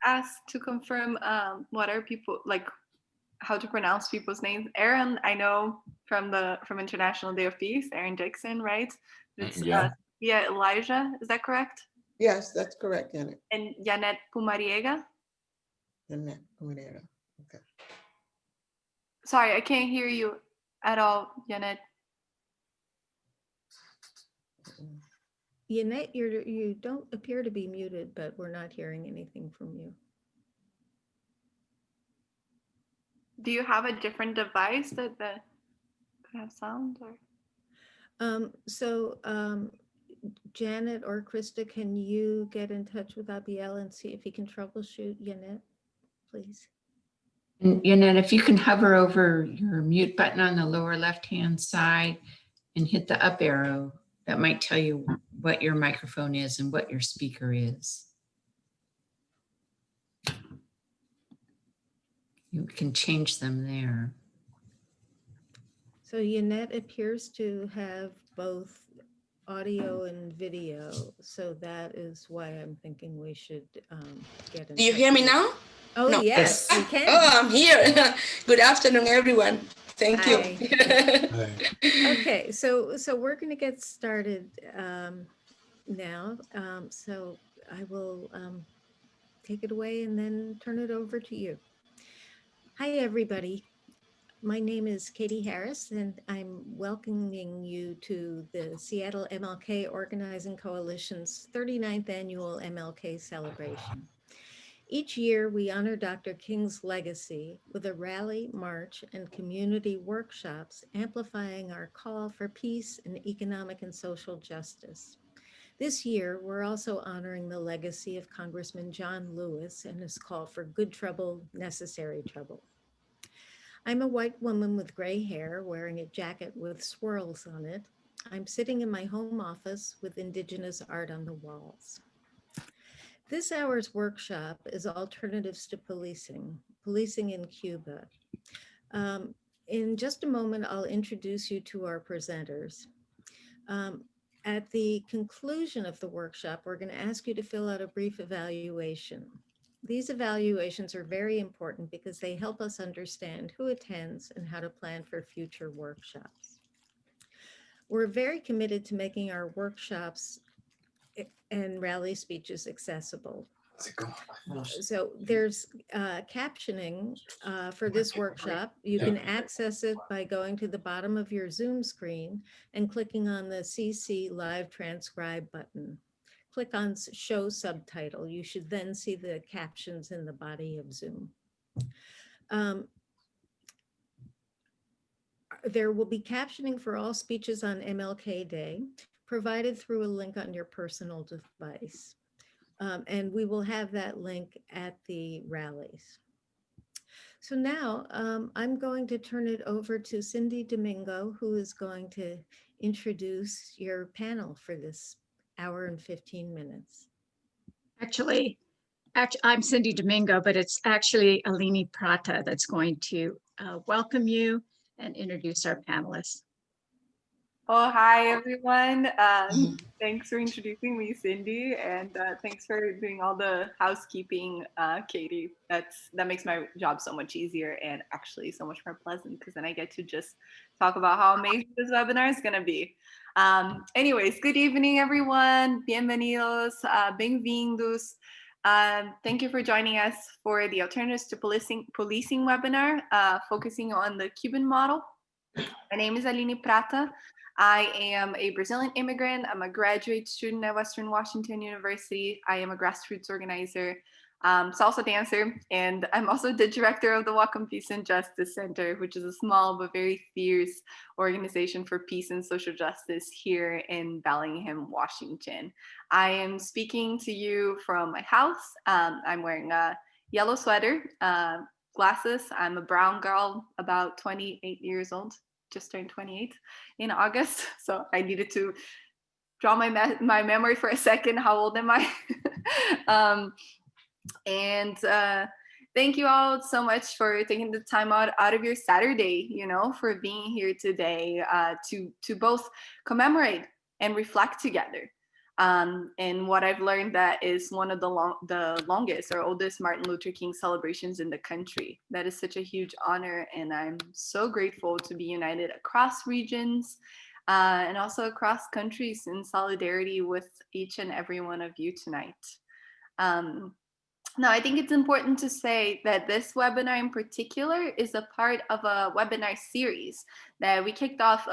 ask to confirm what are people like how to pronounce people's names. Erin, I know from International Day of Peace, Erin Nixon, right? It's Yeah. yeah, Elijah, is that correct? Yes, that's correct, Janet. And Janet Pumariega. Janet Guerrero. Okay. Sorry, I can't hear you at all, Janet. Yanette, you don't appear to be muted, but we're not hearing anything from you. Do you have a different device that could have sound or? Janet or Krista, can you get in touch with Abiel and see if he can troubleshoot Yanette, please? And Yanette, if you can hover over your mute button on the lower left-hand side and hit the up arrow, that might tell you what your microphone is and what your speaker is. You can change them there. So Yanette appears to have both audio and video, so that is why I'm thinking we should get in Do you touch hear me with- now? Oh, No. yes, we can. Oh, I'm here. Good afternoon, everyone. Thank you. Hi. Okay, so we're going to get started now. So I will take it away and then turn it over to you. Hi, everybody. My name is Katie Harris, and I'm welcoming you to the Seattle MLK Organizing Coalition's 39th annual MLK celebration. Each year, we honor Dr. King's legacy with a rally, march, and community workshops amplifying our call for peace and economic and social justice. This year, we're also honoring the legacy of Congressman John Lewis and his call for good trouble, necessary trouble. I'm a white woman with gray hair wearing a jacket with swirls on it. I'm sitting in my home office with Indigenous art on the walls. This hour's workshop is Alternatives to Policing in Cuba. In just a moment, I'll introduce you to our presenters. At the conclusion of the workshop, we're going to ask you to fill out a brief evaluation. These evaluations are very important because they help us understand who attends and how to plan for future workshops. We're very committed to making our workshops and rally speeches accessible. So there's captioning for this workshop. You can access it by going to the bottom of your Zoom screen and clicking on the CC Live Transcribe button. Click on Show Subtitle. You should then see the captions in the body of Zoom. There will be captioning for all speeches on MLK Day, provided through a link on your personal device. And we will have that link at the rallies. So now I'm going to turn it over to Cindy Domingo, who is going to introduce your panel for this hour and 15 minutes. Actually, I'm Cindy Domingo, but it's actually Alini Prata that's going to welcome you and introduce our panelists. Oh, hi, everyone. Thanks for introducing me, Cindy, and thanks for doing all the housekeeping, Katie. That makes my job so much easier and actually so much more pleasant because then I get to just talk about how amazing this webinar is going to be. Anyways, good evening, everyone. Bienvenidos, bem-vindos. Thank you for joining us for the Alternatives to Policing webinar, focusing on the Cuban model. My name is Alini Prata. I am a Brazilian immigrant. I'm a graduate student at Western Washington University. I am a grassroots organizer, salsa dancer, and I'm also the director of the Walk on Peace and Justice Center, which is a small but very fierce organization for peace and social justice here in Bellingham, Washington. I am speaking to you from my house. I'm wearing a yellow sweater, glasses. I'm a brown girl, about 28 years old. Just turned 28 in August, so I needed to draw my memory for a second. How old am I? Thank you all so much for taking the time out of your Saturday, for being here today to both commemorate and reflect together. And what I've learned that is one of the longest or oldest Martin Luther King celebrations in the country. That is such a huge honor, and I'm so grateful to be united across regions and also across countries in solidarity with each and every one of you tonight. Now, I think it's important to say that this webinar in particular is a part of a webinar series that we kicked off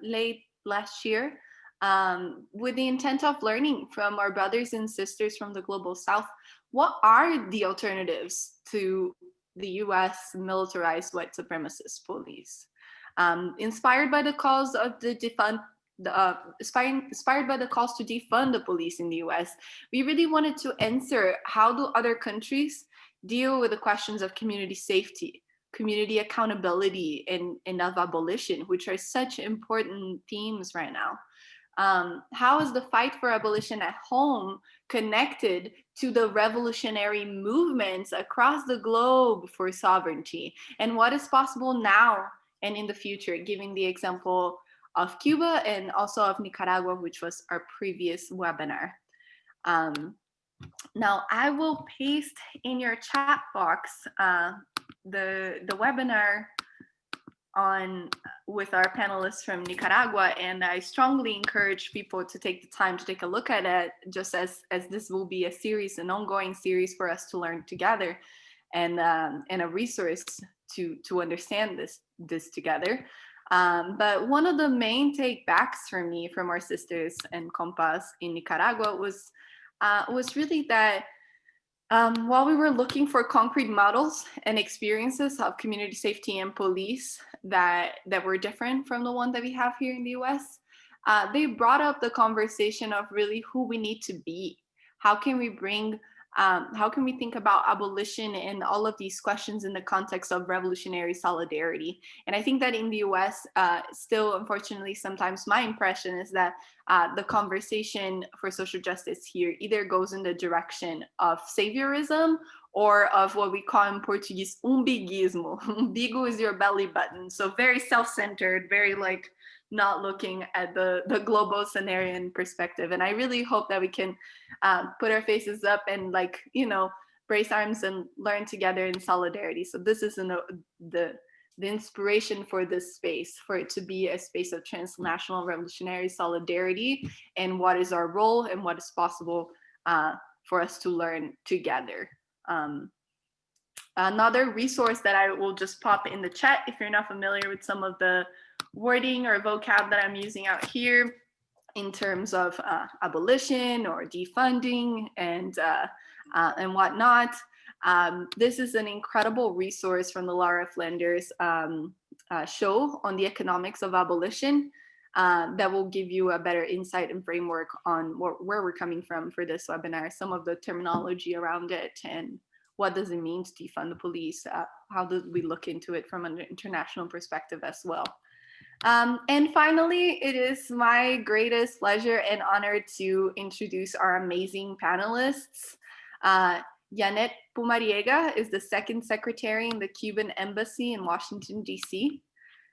late last year with the intent of learning from our brothers and sisters from the Global South. What are the alternatives to the US militarized white supremacist police? Inspired by the calls of the defund, inspired by the calls to defund the police in the US, we really wanted to answer how do other countries deal with the questions of community safety, community accountability, and of abolition, which are such important themes right now. How is the fight for abolition at home connected to the revolutionary movements across the globe for sovereignty? And what is possible now and in the future, giving the example of Cuba and also of Nicaragua, which was our previous webinar. Now I will paste in your chat box the webinar on with our panelists from Nicaragua, and I strongly encourage people to take the time to take a look at it, just as this will be a series, an ongoing series for us to learn together, and a resource to understand this together. But one of the main take backs for me from our sisters and compas in Nicaragua was really that while we were looking for concrete models and experiences of community safety and police that were different from the one that we have here in the US, they brought up the conversation of really who we need to be. How can we bring how can we think about abolition and all of these questions in the context of revolutionary solidarity? And I think that in the US, still, unfortunately, sometimes my impression is that the conversation for social justice here either goes in the direction of saviorism or of what we call in Portuguese, umbiguismo. Umbigo is your belly button. So very self-centered, very like not looking at the global scenario and perspective. And I really hope that we can put our faces up and, like, you know, brace arms and learn together in solidarity. So this is the inspiration for this space, for it to be a space of transnational revolutionary solidarity, and what is our role and what is possible for us to learn together. Another resource that I will just pop in the chat, if you're not familiar with some of the wording or vocab that I'm using out here in terms of abolition or defunding and whatnot. This is an incredible resource from the Lara Flanders show on the economics of abolition that will give you a better insight and framework on where we're coming from for this webinar, some of the terminology around it, and what does it mean to defund the police? How do we look into it from an international perspective as well? And finally, it is my greatest pleasure and honor to introduce our amazing panelists. Janet Pumariega is the second secretary in the Cuban embassy in Washington, D.C.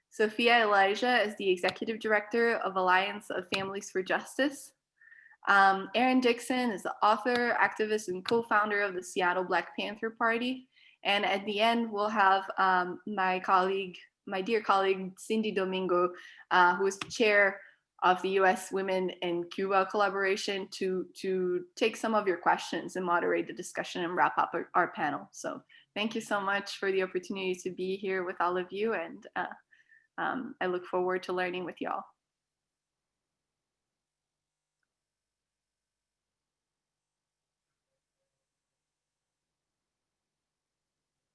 Sophia Elijah is the executive director of Alliance of Families for Justice. Erin Nixon is the author, activist, and co-founder of the Seattle Black Panther Party. And at the end, we'll have my dear colleague, Cindy Domingo, who is chair of the US Women in Cuba collaboration, to take some of your questions and moderate the discussion and wrap up our panel. So thank you so much for the opportunity to be here with all of you. And I look forward to learning with y'all.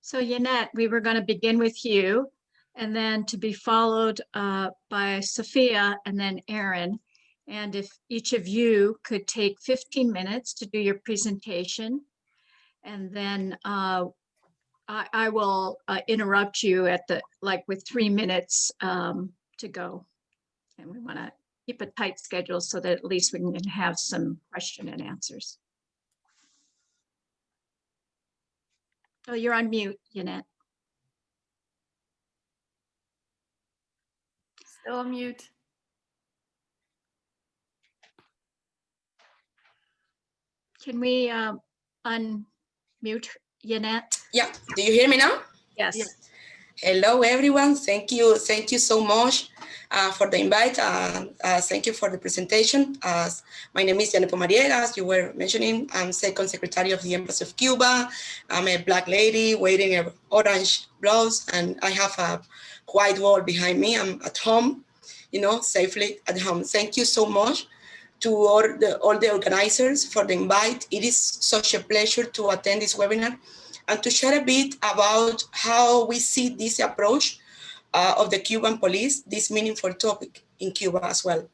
So Yanette, we were going to begin with you, and then to be followed by Sophia and then Erin. And if each of you could take 15 minutes to do your presentation, and then I will interrupt you at with 3 minutes to go. And we want to keep a tight schedule so that at least we can have some question and answers. Oh, you're on mute, Yanette. Still on mute. Can we unmute Yannette? Yeah, do you hear me now? Yes. Yes. Hello, everyone. Thank you so much for the invite. Thank you for the presentation. My name is Yannette Pomariega, as you were mentioning. I'm Second Secretary of the Embassy of Cuba. I'm a Black lady wearing an orange blouse, and I have a white wall behind me. I'm at home, safely at home. Thank you so much to all the organizers for the invite. It is such a pleasure to attend this webinar and to share a bit about how we see this approach of the Cuban police, this meaningful topic in Cuba as well.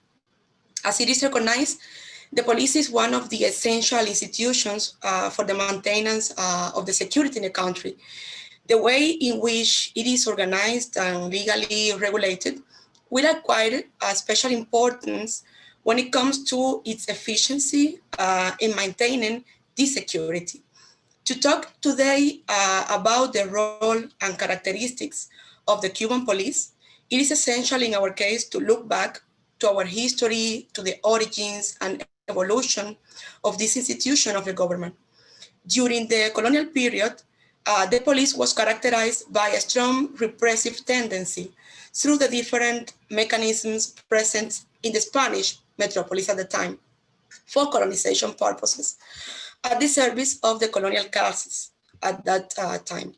As it is recognized, the police is one of the essential institutions for the maintenance of the security in the country. The way in which it is organized and legally regulated will acquire a special importance when it comes to its efficiency in maintaining this security. To talk today about the role and characteristics of the Cuban police, it is essential in our case to look back to our history, to the origins and evolution of this institution of the government. During the colonial period, the police was characterized by a strong repressive tendency through the different mechanisms present in the Spanish metropolis at the time for colonization purposes, at the service of the colonial classes at that time.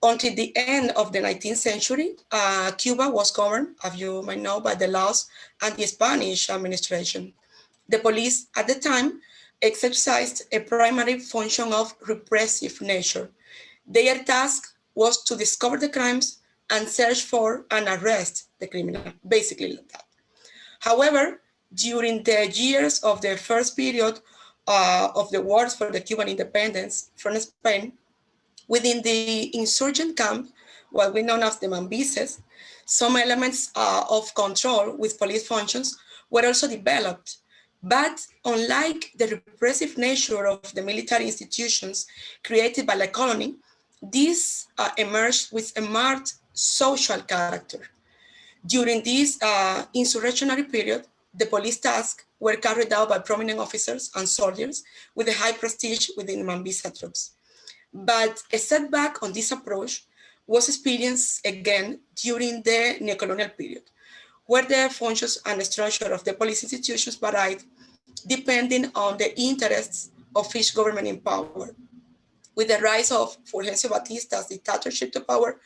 Until the end of the 19th century, Cuba was governed, as you might know, by the laws and the Spanish administration. The police at the time exercised a primary function of repressive nature. Their task was to discover the crimes and search for and arrest the criminal, basically like that. However, during the years of the first period of the wars for the Cuban independence from Spain, within the insurgent camp, what we know as the Mambises, some elements of control with police functions were also developed. But unlike the repressive nature of the military institutions created by the colony, these emerged with a marked social character. During this insurrectionary period, the police tasks were carried out by prominent officers and soldiers with a high prestige within Mambisa troops. But a setback on this approach was experienced again during the neocolonial period, where the functions and structure of the police institutions varied depending on the interests of each government in power. With the rise of Fulgencio Batista's dictatorship to power,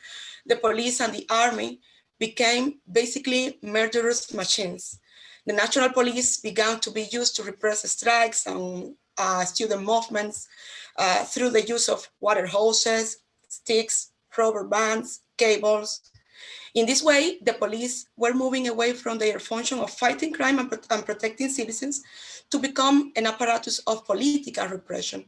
the police and the army became basically murderous machines. The national police began to be used to repress strikes and student movements through the use of water hoses, sticks, rubber bands, cables. In this way, the police were moving away from their function of fighting crime and protecting citizens to become an apparatus of political repression.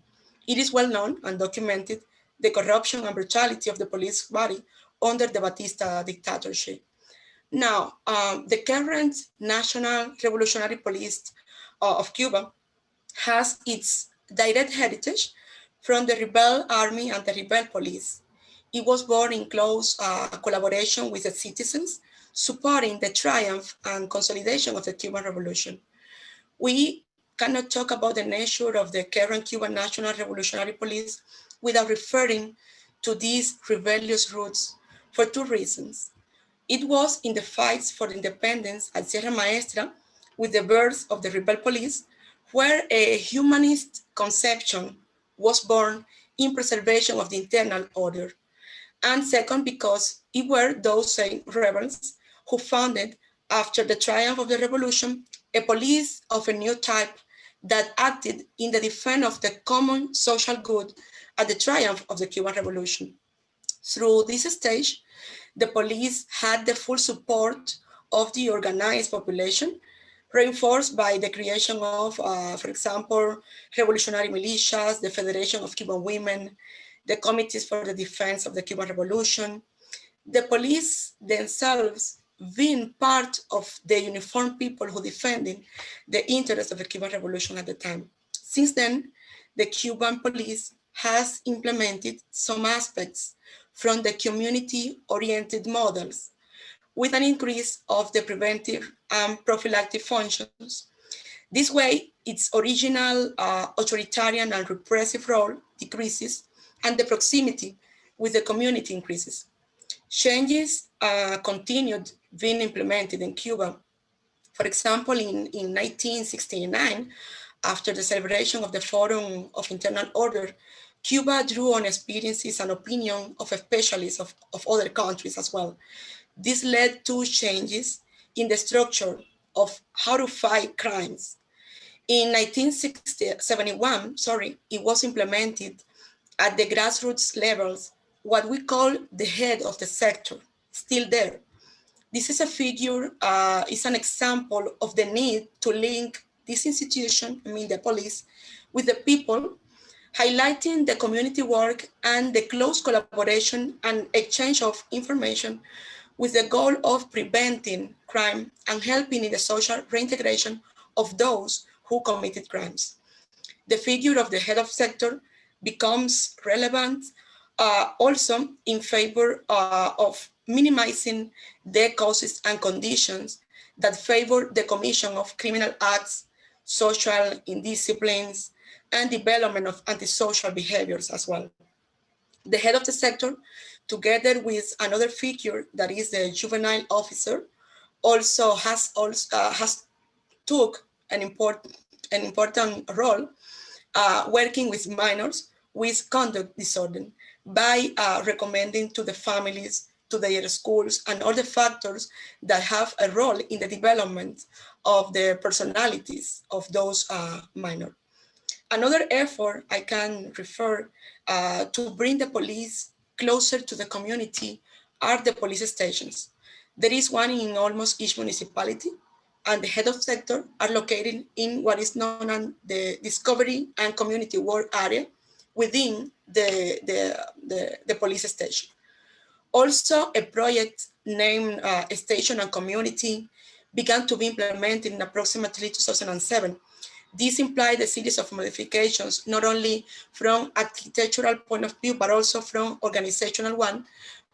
It is well known and documented the corruption and brutality of the police body under the Batista dictatorship. Now, the current National Revolutionary Police of Cuba has its direct heritage from the rebel army and the rebel police. It was born in close collaboration with the citizens, supporting the triumph and consolidation of the Cuban Revolution. We cannot talk about the nature of the current Cuban National Revolutionary Police without referring to these rebellious roots for two reasons. It was in the fights for independence at Sierra Maestra, with the birth of the rebel police, where a humanist conception was born in preservation of the internal order. And second, because it were those same rebels who founded, after the triumph of the revolution, a police of a new type that acted in the defense of the common social good at the triumph of the Cuban Revolution. Through this stage, the police had the full support of the organized population, reinforced by the creation of, for example, revolutionary militias, the Federation of Cuban Women, the Committees for the Defense of the Cuban Revolution, the police themselves being part of the uniformed people who defended the interests of the Cuban Revolution at the time. Since then, the Cuban police has implemented some aspects from the community-oriented models with an increase of the preventive and prophylactic functions. This way, its original authoritarian and repressive role decreases, and the proximity with the community increases. Changes continued being implemented in Cuba. For example, in 1969, after the celebration of the Forum of Internal Order, Cuba drew on experiences and opinion of specialists of other countries as well. This led to changes in the structure of how to fight crimes. In 1971, it was implemented at the grassroots levels, what we call the head of the sector, still there. This is a figure, is an example of the need to link this institution, I mean the police, with the people, highlighting the community work and the close collaboration and exchange of information with the goal of preventing crime and helping in the social reintegration of those who committed crimes. The figure of the head of sector becomes relevant also in favor of minimizing the causes and conditions that favor the commission of criminal acts, social indisciplines, and development of antisocial behaviors as well. The head of the sector, together with another figure that is the juvenile officer, also has took an important role working with minors with conduct disorder by recommending to the families, to their schools, and all the factors that have a role in the development of the personalities of those minors. Another effort I can refer to bring the police closer to the community are the police stations. There is one in almost each municipality, and the head of sector are located in what is known as the discovery and community work area within the police station. Also, a project named Station and Community began to be implemented in approximately 2007. This implied a series of modifications, not only from architectural point of view, but also from organizational one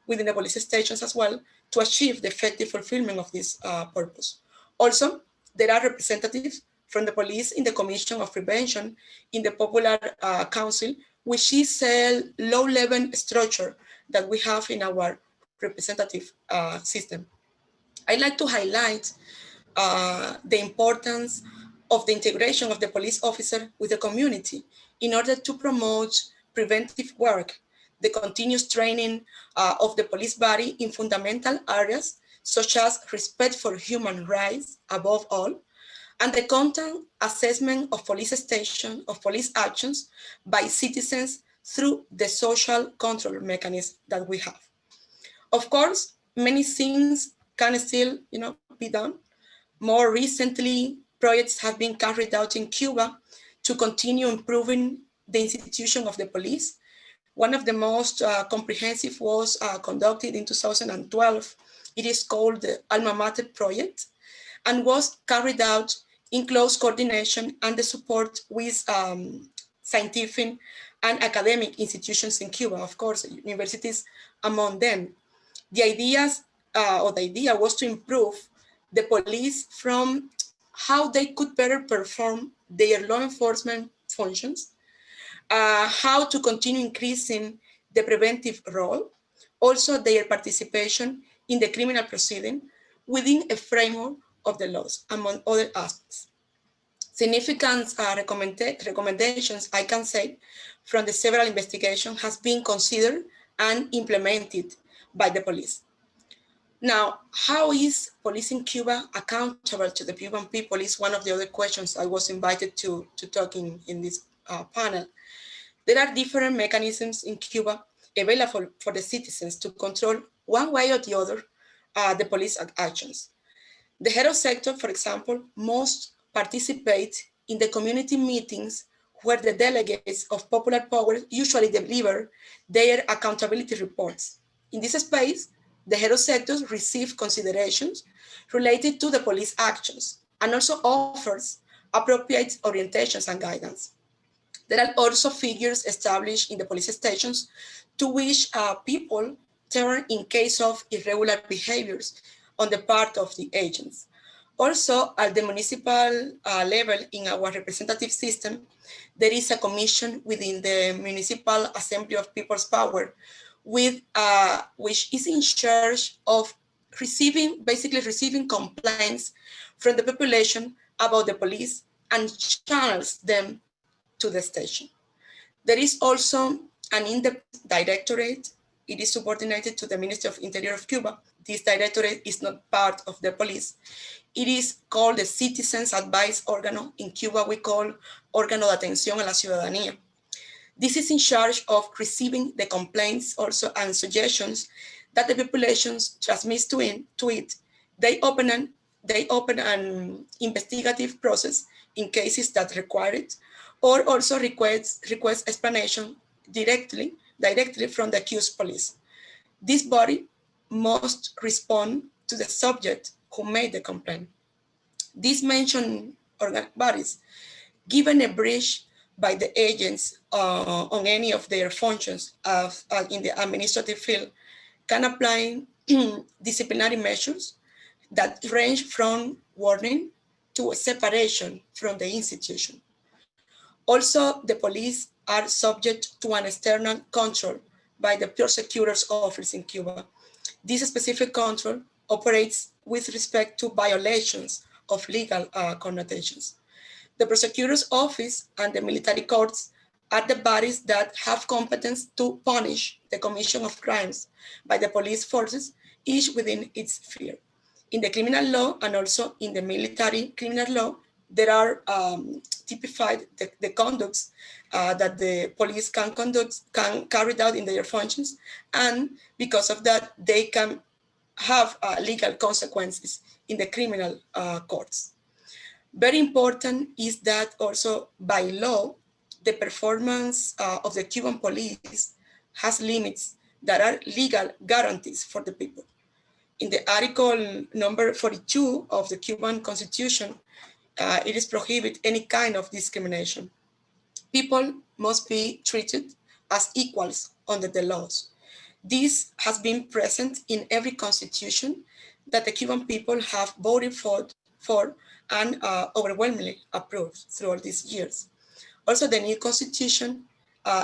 within the police stations as well, to achieve the effective fulfillment of this purpose. Also, there are representatives from the police in the Commission of Prevention in the Popular Council, which is a low-level structure that we have in our representative system. I'd like to highlight the importance of the integration of the police officer with the community in order to promote preventive work, the continuous training of the police body in fundamental areas such as respect for human rights above all, and the content assessment of police station, of police actions by citizens through the social control mechanism that we have. Of course, many things can still be done. More recently, projects have been carried out in Cuba to continue improving the institution of the police. One of the most comprehensive was conducted in 2012. It is called the Alma project and was carried out in close coordination and the support with scientific and academic institutions in Cuba, of course, universities among them. The idea was to improve the police from how they could better perform their law enforcement functions, how to continue increasing the preventive role, also their participation in the criminal proceeding within a framework of the laws, among other aspects. Significant recommendations, I can say, from the several investigations has been considered and implemented by the police. Now, how is police in Cuba accountable to the Cuban people is one of the other questions I was invited to talk in this panel. There are different mechanisms in Cuba available for the citizens to control one way or the other the police actions. The head of sector, for example, must participate in the community meetings where the delegates of popular power usually deliver their accountability reports. In this space, the head of sectors receive considerations related to the police actions and also offers appropriate orientations and guidance. There are also figures established in the police stations to which people turn in case of irregular behaviors on the part of the agents. Also, at the municipal level in our representative system, there is a commission within the Municipal Assembly of People's Power, which is in charge of basically receiving complaints from the population about the police and channels them to the station. There is also an in-depth directorate. It is subordinated to the Ministry of Interior of Cuba. This directorate is not part of the police. It is called the Citizens Advice Órgano. In Cuba, we call Órgano de Atención a la Ciudadanía. This is in charge of receiving the complaints also and suggestions that the population transmits to it. They open an investigative process in cases that require it, or also request explanation directly from the accused police. This body must respond to the subject who made the complaint. These mentioned bodies, given a breach by the agents on any of their functions in the administrative field, can apply disciplinary measures that range from warning to separation from the institution. Also, the police are subject to an external control by the prosecutor's office in Cuba. This specific control operates with respect to violations of legal connotations. The prosecutor's office and the military courts are the bodies that have competence to punish the commission of crimes by the police forces, each within its sphere. In the criminal law and also in the military criminal law, there are typified the conducts that the police can carry out in their functions, and because of that, they can have legal consequences in the criminal courts. Very important is that also by law, the performance of the Cuban police has limits that are legal guarantees for the people. In the article number 42 of the Cuban Constitution, it is prohibit any kind of discrimination. People must be treated as equals under the laws. This has been present in every constitution that the Cuban people have voted for and overwhelmingly approved throughout these years. Also, the new constitution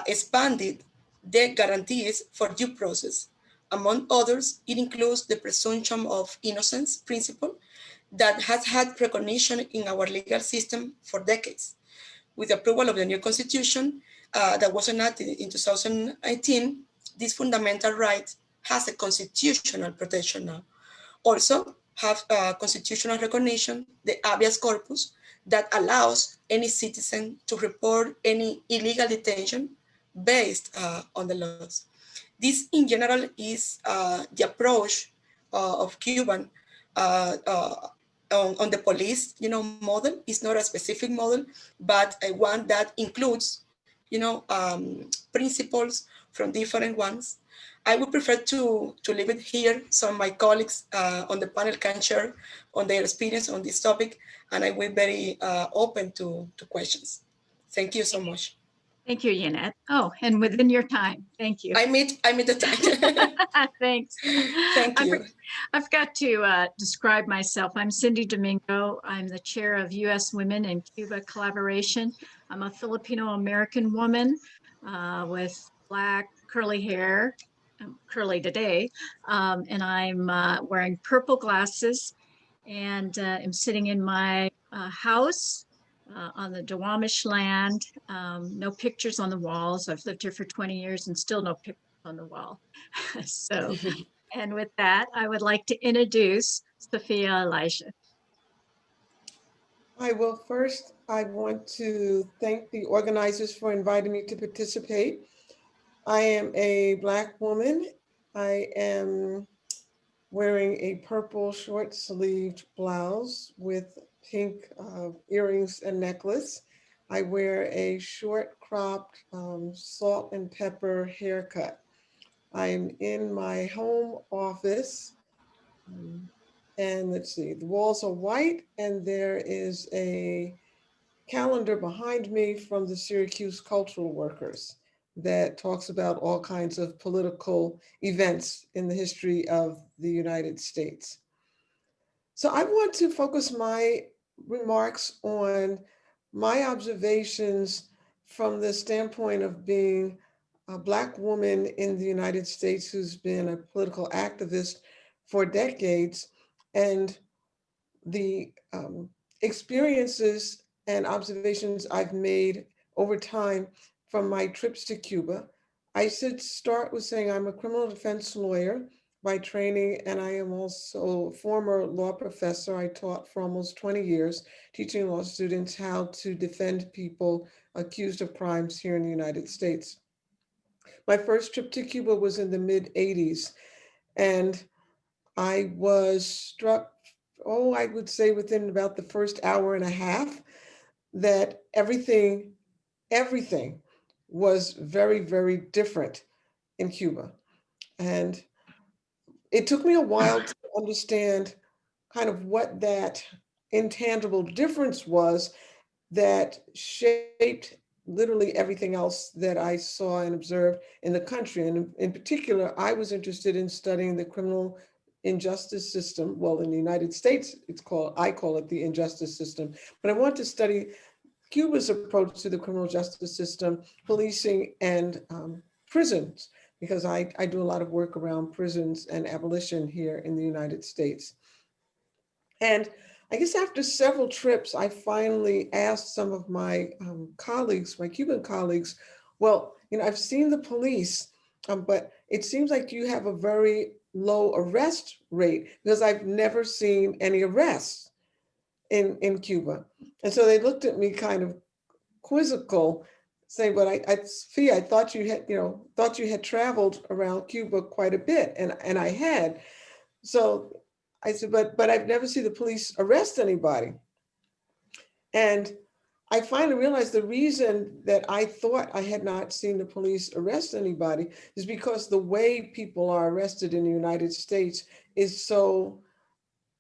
expanded the guarantees for due process. Among others, it includes the presumption of innocence principle that has had recognition in our legal system for decades. With the approval of the new constitution that was enacted in 2018, this fundamental right has a constitutional protection now. Also have constitutional recognition, the habeas corpus, that allows any citizen to report any illegal detention based on the laws. This in general is the approach of Cuban on the police, model. It's not a specific model, but one that includes, principles from different ones. I would prefer to leave it here so my colleagues on the panel can share on their experience on this topic, and I will be very open to questions. Thank you so much. Thank you, Yanette. Oh, and within your time. Thank you. I meet the time. Thanks. Thank you. I forgot to describe myself. I'm Cindy Domingo. I'm the chair of U.S. Women in Cuba Collaboration. I'm a Filipino-American woman with Black curly hair, curly today, and I'm wearing purple glasses, and I'm sitting in my house on the Duwamish land. No pictures on the walls. I've lived here for 20 years and still no pictures on the wall. So, and with that, I would like to introduce Sophia Elijah. Hi, well, first I want to thank the organizers for inviting me to participate. I am a Black woman. I am wearing a purple short-sleeved blouse with pink earrings and necklace. I wear a short cropped salt and pepper haircut. I'm in my home office, and let's see, the walls are white, and there is a calendar behind me from the Syracuse Cultural Workers that talks about all kinds of political events in the history of the United States. So I want to focus my remarks on my observations from the standpoint of being a Black woman in the United States who's been a political activist for decades, and the experiences and observations I've made over time from my trips to Cuba. I should start with saying I'm a criminal defense lawyer by training, and I am also a former law professor. I taught for almost 20 years, teaching law students how to defend people accused of crimes here in the United States. My first trip to Cuba was in the mid 80s, and I was struck, I would say within about the first hour and a half, that everything was very, very different in Cuba. And it took me a while to understand kind of what that intangible difference was that shaped literally everything else that I saw and observed in the country. And in particular, I was interested in studying the criminal injustice system. Well, in the United States, I call it the injustice system, but I want to study Cuba's approach to the criminal justice system, policing, and prisons, because I do a lot of work around prisons and abolition here in the United States. And I guess after several trips, I finally asked some of my colleagues, my Cuban colleagues, well, I've seen the police, but it seems like you have a very low arrest rate because I've never seen any arrests in Cuba. And so they looked at me kind of quizzical, saying, "But Sophia, I thought you had traveled around Cuba quite a bit," and I had. So I said, "But I've never seen the police arrest anybody." And I finally realized the reason that I thought I had not seen the police arrest anybody is because the way people are arrested in the United States is so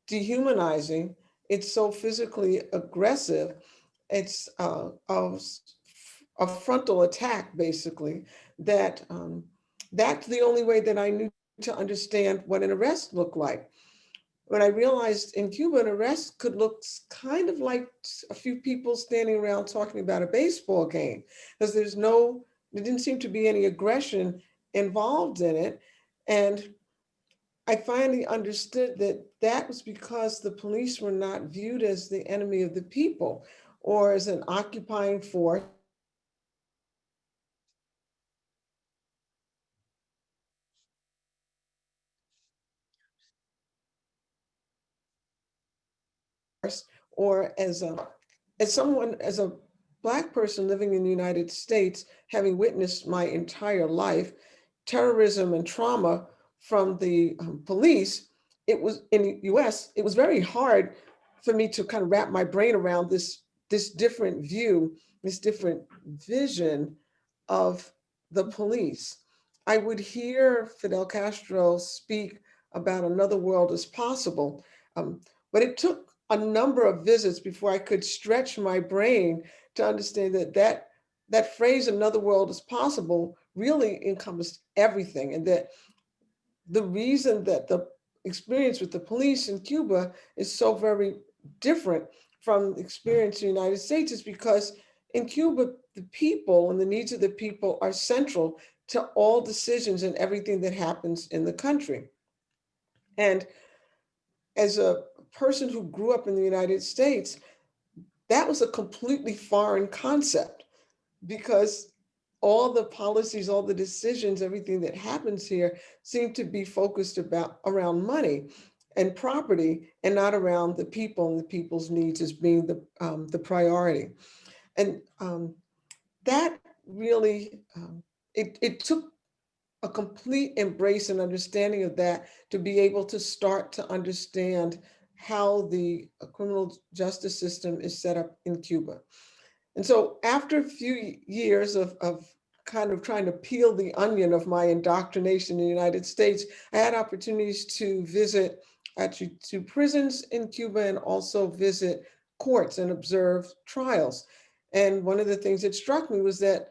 dehumanizing. It's so physically aggressive. It's a frontal attack, basically, that's the only way that I knew to understand what an arrest looked like. When I realized in Cuba, an arrest could look kind of like a few people standing around talking about a baseball game, because there didn't seem to be any aggression involved in it. And I finally understood that that was because the police were not viewed as the enemy of the people or as an occupying force or as a Black person living in the United States, having witnessed my entire life terrorism and trauma from the police. It was in the US, it was very hard for me to kind of wrap my brain around this different view, this different vision of the police. I would hear Fidel Castro speak about another world as possible, but it took a number of visits before I could stretch my brain to understand that phrase, another world is possible, really encompassed everything. And that the reason that the experience with the police in Cuba is so very different from the experience in the United States is because in Cuba, the people and the needs of the people are central to all decisions and everything that happens in the country. And as a person who grew up in the United States, that was a completely foreign concept because all the policies, all the decisions, everything that happens here seem to be focused around money and property and not around the people and the people's needs as being the priority. And that really, it took a complete embrace and understanding of that to be able to start to understand how the criminal justice system is set up in Cuba. And so after a few years of kind of trying to peel the onion of my indoctrination in the United States, I had opportunities to visit actually two prisons in Cuba and also visit courts and observe trials. And one of the things that struck me was that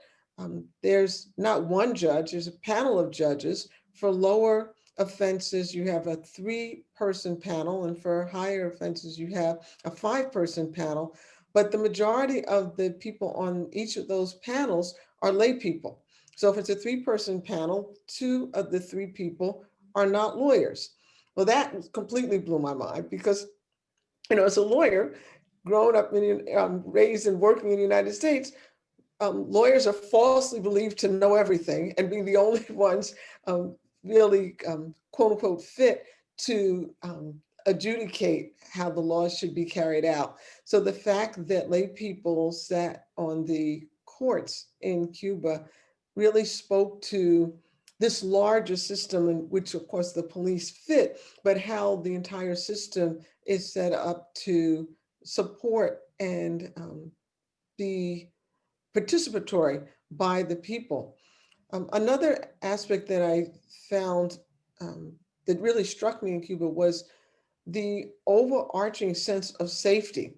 there's not one judge, there's a panel of judges for lower offenses, you have a 3-person panel, and for higher offenses, you have a 5-person panel. But the majority of the people on each of those panels are lay people. So if it's a 3-person panel, 2 of the 3 people are not lawyers. Well, that completely blew my mind because, as a lawyer, grown up in, raised and working in the United States, lawyers are falsely believed to know everything and be the only ones really, quote unquote, fit to adjudicate how the laws should be carried out. So the fact that lay people sat on the courts in Cuba really spoke to this larger system in which, of course, the police fit, but how the entire system is set up to support and be participatory by the people. Another aspect that I found that really struck me in Cuba was the overarching sense of safety.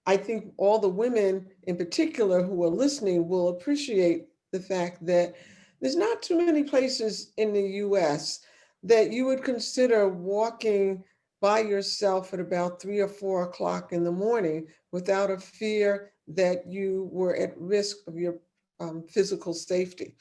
I think all the women in particular who are listening will appreciate the fact that there's not too many places in the US that you would consider walking by yourself at about 3 or 4 o'clock in the morning without a fear that you were at risk of your physical safety.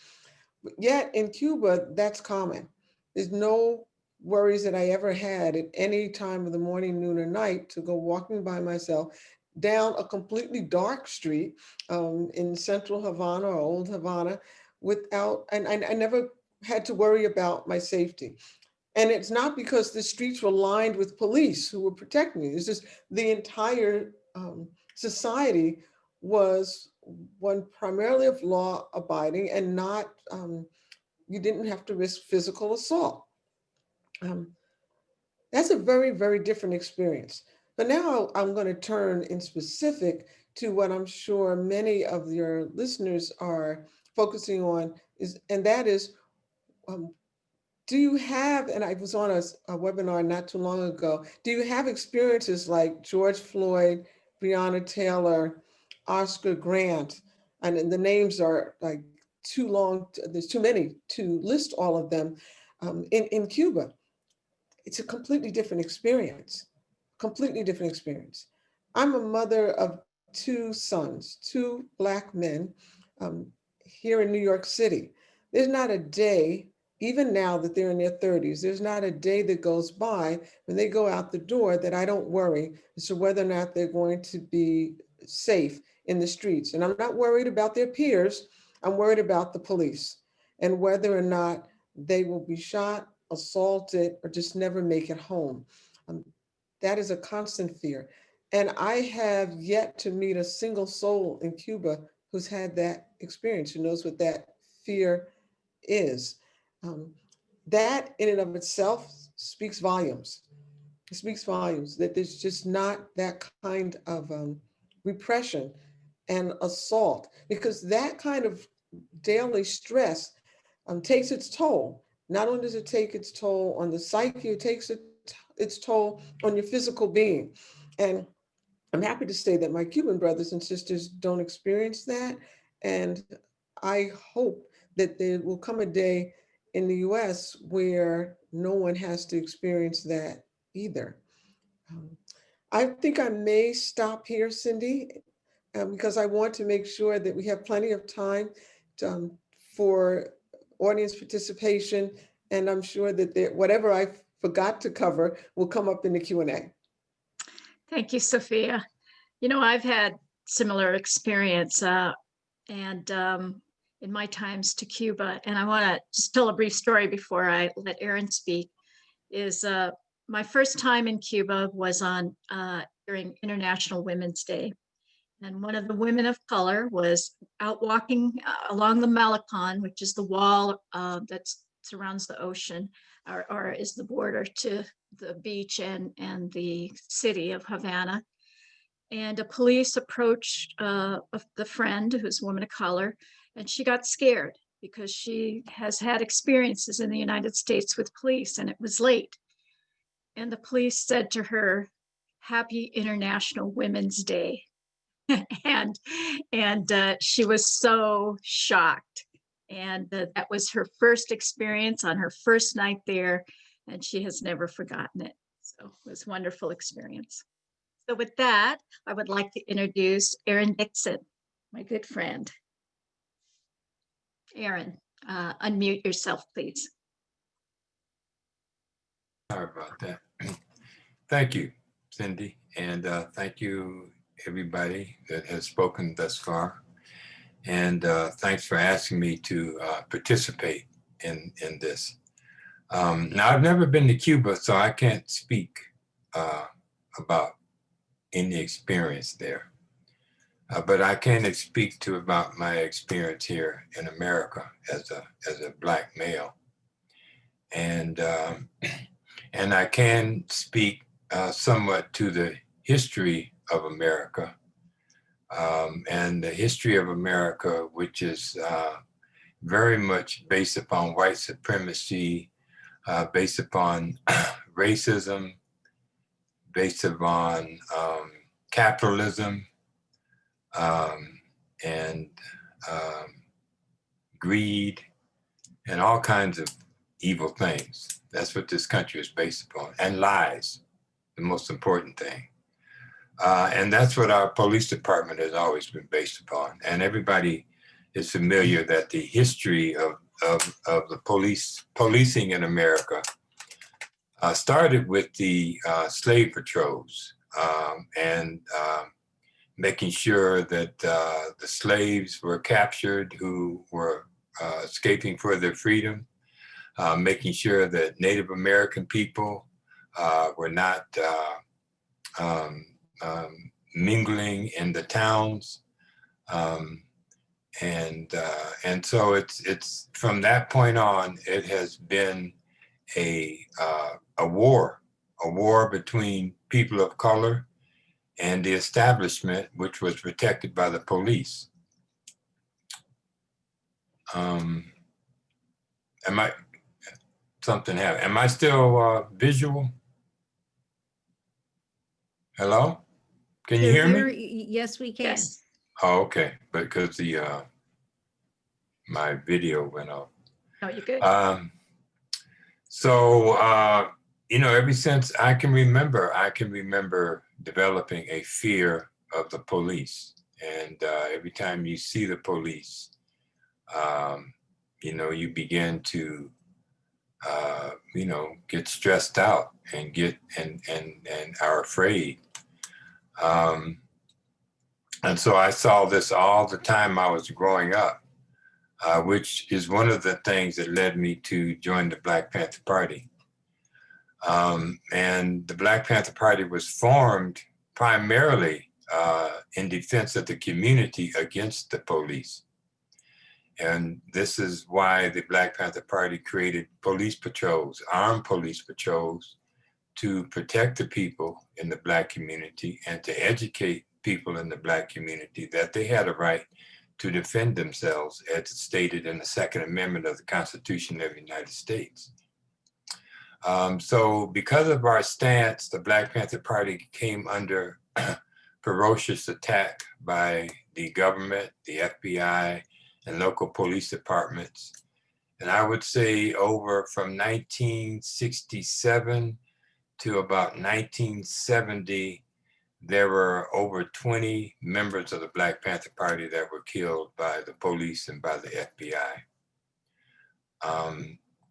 But yet in Cuba, that's common. There's no worries that I ever had at any time of the morning, noon, or night to go walking by myself down a completely dark street in central Havana or old Havana without, and I never had to worry about my safety. And it's not because the streets were lined with police who were protecting me. It's just the entire society was one primarily of law abiding and not, you didn't have to risk physical assault. That's a very, very different experience. But now I'm going to turn in specific to what I'm sure many of your listeners are focusing on is, and that is, um, do you have, and I was on a webinar not too long ago, do you have experiences like George Floyd, Breonna Taylor, Oscar Grant, and the names are like too long, there's too many to list all of them in Cuba? It's a completely different experience, completely different experience. I'm a mother of 2 sons, 2 Black men um, here in New York City. There's not a day, even now that they're in their 30s, there's not a day that goes by when they go out the door that I don't worry as to whether or not they're going to be safe in the streets. And I'm not worried about their peers, I'm worried about the police and whether or not they will be shot, assaulted, or just never make it home. Um, that is a constant fear. And I have yet to meet a single soul in Cuba who's had that experience, who knows what that fear is. Um, that in and of itself speaks volumes. It speaks volumes that there's just not that kind of repression and assault, because that kind of daily stress takes its toll. Not only does it take its toll on the psyche, it takes its toll on your physical being. And I'm happy to say that my Cuban brothers and sisters don't experience that. And I hope that there will come a day in the US where no one has to experience that either. Um, I think I may stop here, Cindy, because I want to make sure that we have plenty of time for audience participation. And I'm sure that whatever I forgot to cover will come up in the Q&A. Thank you, Sophia. You know, I've had similar experience and in my times to Cuba, and I want to just tell a brief story before I let Erin speak, is my first time in Cuba was on during International Women's Day. And one of the women of color was out walking along the Malecon, which is the wall that surrounds the ocean, or is the border to the beach and the city of Havana. And a police approached the friend, who's a woman of color, and she got scared because she has had experiences in the United States with police, and it was late. And the police said to her, "Happy International Women's Day." and she was so shocked. And that was her first experience on her first night there, and she has never forgotten it. So it was a wonderful experience. So with that, I would like to introduce Erin Nixon, my good friend. Erin, unmute yourself, please. Sorry about that. Thank you, Cindy, and thank you, everybody that has spoken thus far. And thanks for asking me to participate in this. Now, I've never been to Cuba, so I can't speak about any experience there. But I can speak to about my experience here in America as a Black male. And I can speak somewhat to the history of America, and the history of America, which is very much based upon white supremacy, based upon racism, based upon capitalism, and greed, and all kinds of evil things. That's what this country is based upon, and lies, the most important thing. And that's what our police department has always been based upon. And everybody is familiar that the history of the policing in America started with the slave patrols, and making sure that the slaves were captured who were escaping for their freedom, making sure that Native American people were not mingling in the towns, and so it's from that point on, it has been a war between people of color and the establishment, which was protected by the police. Am I still visual? Hello? Can you hear me? Yes, we can. Yes. Oh, okay, because the my video went off. No, you're good. So you know, ever since I can remember developing a fear of the police, and every time you see the police, you know, you begin to you know, get stressed out and are afraid. And so I saw this all the time I was growing up, which is one of the things that led me to join the Black Panther Party. And the Black Panther Party was formed primarily in defense of the community against the police. And this is why the Black Panther Party created police patrols, armed police patrols, to protect the people in the Black community and to educate people in the Black community that they had a right to defend themselves, as stated in the Second Amendment of the Constitution of the United States. So because of our stance, the Black Panther Party came under ferocious attack by the government, the FBI, and local police departments. And I would say over from 1967 to about 1970, there were over 20 members of the Black Panther Party that were killed by the police and by the FBI.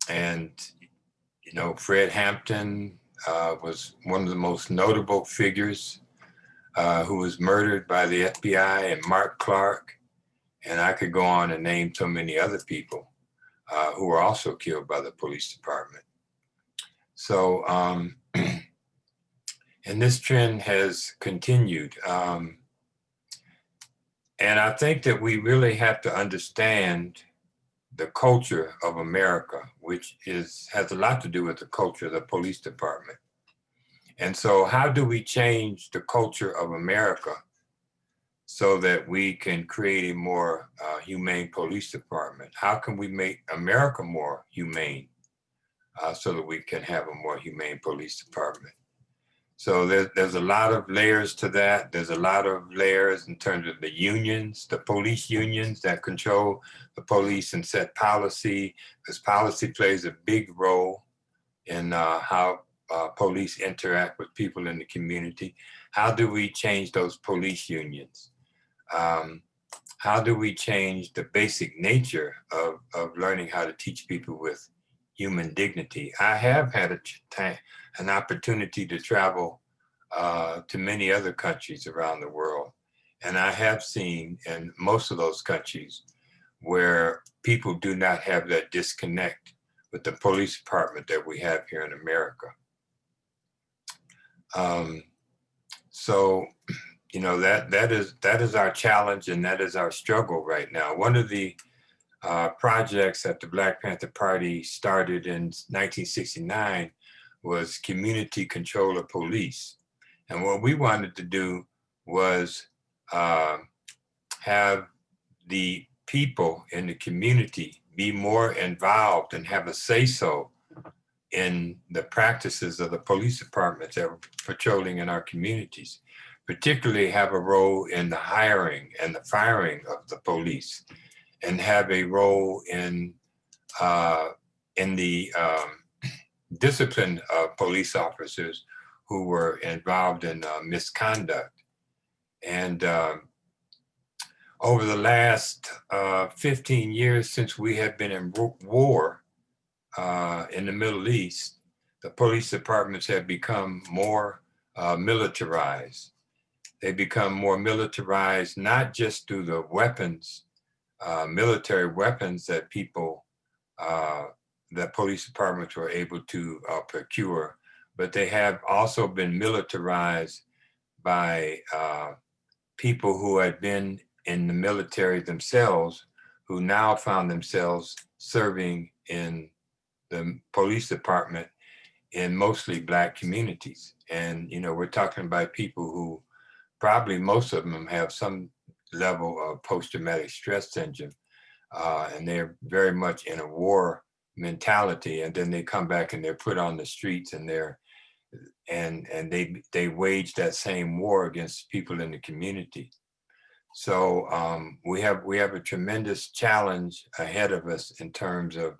And, you know, Fred Hampton was one of the most notable figures who was murdered by the FBI, and Mark Clark. And I could go on and name so many other people who were also killed by the police department. So, and this trend has continued. And I think that we really have to understand the culture of America, which has a lot to do with the culture of the police department. And so how do we change the culture of America so that we can create a more humane police department? How can we make America more humane so that we can have a more humane police department? So there's a lot of layers to that. There's a lot of layers in terms of the unions, the police unions that control the police and set policy, because policy plays a big role in how police interact with people in the community. How do we change those police unions? How do we change the basic nature of learning how to teach people with human dignity? I have had an opportunity to travel to many other countries around the world. And I have seen in most of those countries where people do not have that disconnect with the police department that we have here in America. So, you know, that is our challenge, and that is our struggle right now. One of the projects that the Black Panther Party started in 1969 was community control of police. And what we wanted to do was have the people in the community be more involved and have a say-so in the practices of the police departments that were patrolling in our communities, particularly have a role in the hiring and the firing of the police, and have a role in the discipline of police officers who were involved in misconduct. And over the last 15 years since we have been in war in the Middle East, the police departments have become more militarized. They become more militarized, not just through the weapons, military weapons that that police departments were able to procure, but they have also been militarized by people who had been in the military themselves, who now found themselves serving in the police department in mostly Black communities. And, you know, we're talking about people who probably most of them have some level of post-traumatic stress syndrome, and they're very much in a war mentality, and then they come back and they're put on the streets, and they wage that same war against people in the community. So we have a tremendous challenge ahead of us in terms of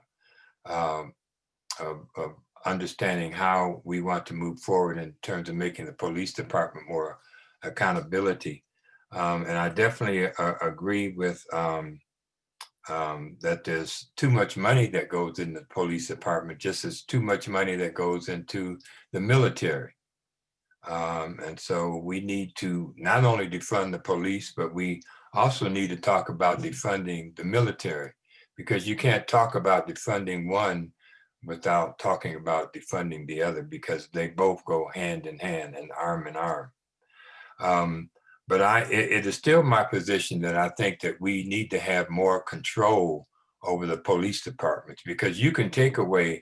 understanding how we want to move forward in terms of making the police department more accountability. And I definitely agree with that there's too much money that goes in the police department, just as too much money that goes into the military. And so we need to not only defund the police, but we also need to talk about defunding the military, because you can't talk about defunding one without talking about defunding the other, because they both go hand in hand and arm in arm. But it is still my position that I think that we need to have more control over the police departments, because you can take away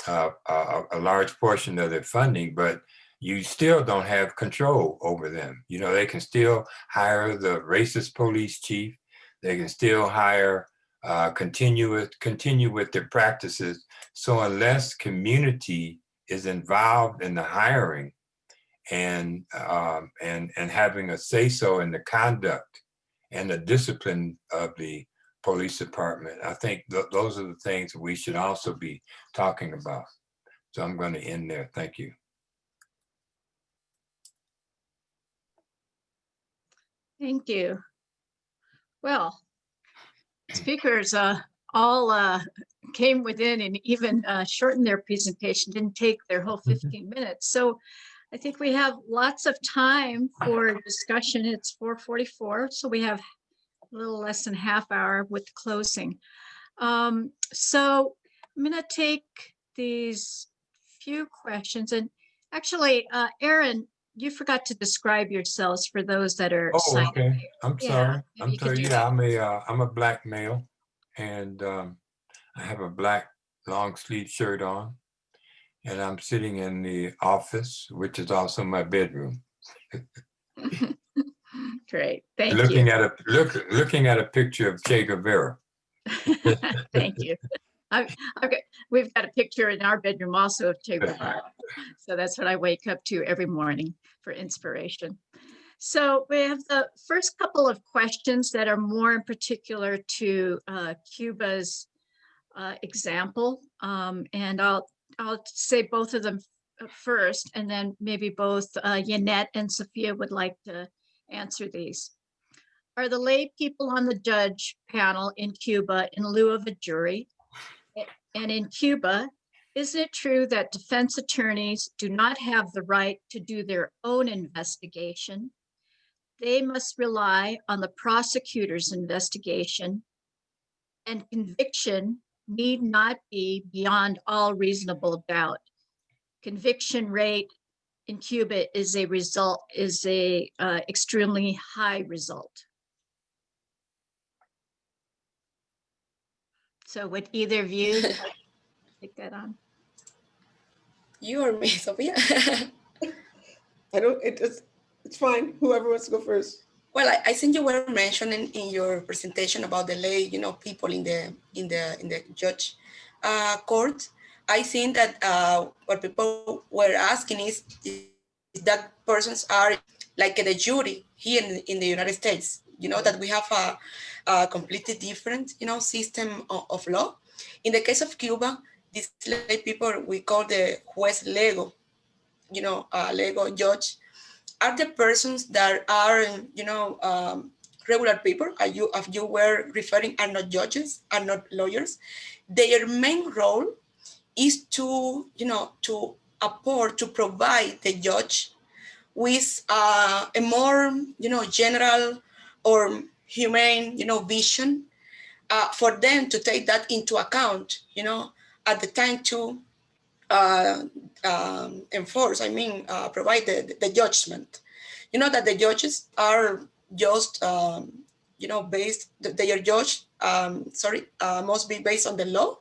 a large portion of their funding, but you still don't have control over them. You know, they can still hire the racist police chief. They can still hire, continue with their practices. So unless community is involved in the hiring and having a say-so in the conduct and the discipline of the police department, I think those are the things that we should also be talking about. So I'm going to end there. Thank you. Thank you. Well, speakers all came within and even shortened their presentation, didn't take their whole 15 minutes. So I think we have lots of time for discussion. It's 4:44, so we have a little less than half hour with the closing. So I'm going to take these few questions, and actually, Erin, you forgot to describe yourselves for those that are Oh, okay. I'm sorry. maybe I'm you could sorry. do Yeah, I'm a Black male, and I have a black long sleeve shirt on, and I'm sitting in the office, which is also my bedroom. Great, thank looking you. at looking at a picture of Che Guevara. Thank you. We've got a picture in our bedroom also of Che Guevara. So that's what I wake up to every morning for inspiration. So we have the first couple of questions that are more in particular to Cuba's example. And I'll say both of them first, and then maybe both Yanette and Sophia would like to answer these. Are the lay people on the judge panel in Cuba in lieu of a jury? And in Cuba, is it true that defense attorneys do not have the right to do their own investigation? They must rely on the prosecutor's investigation, and conviction need not be beyond all reasonable doubt. Conviction rate in Cuba is extremely high result. So would either of you take that on? You or me, Sophia? It's fine. Whoever wants to go first. Well, I think you were mentioning in your presentation about the lay, people in the judge court. I think that what people were asking is that persons are like the jury here in the United States. That we have a completely different, system of law. In the case of Cuba, these lay people we call the juez lego, lego judge, are the persons that are, regular people, as you were referring, are not judges, are not lawyers. Their main role is to provide the judge with a more, general or humane, vision for them to take that into account, at the time to enforce, provide the judgment. That the judges are just, based, they are judged, must be based on the law.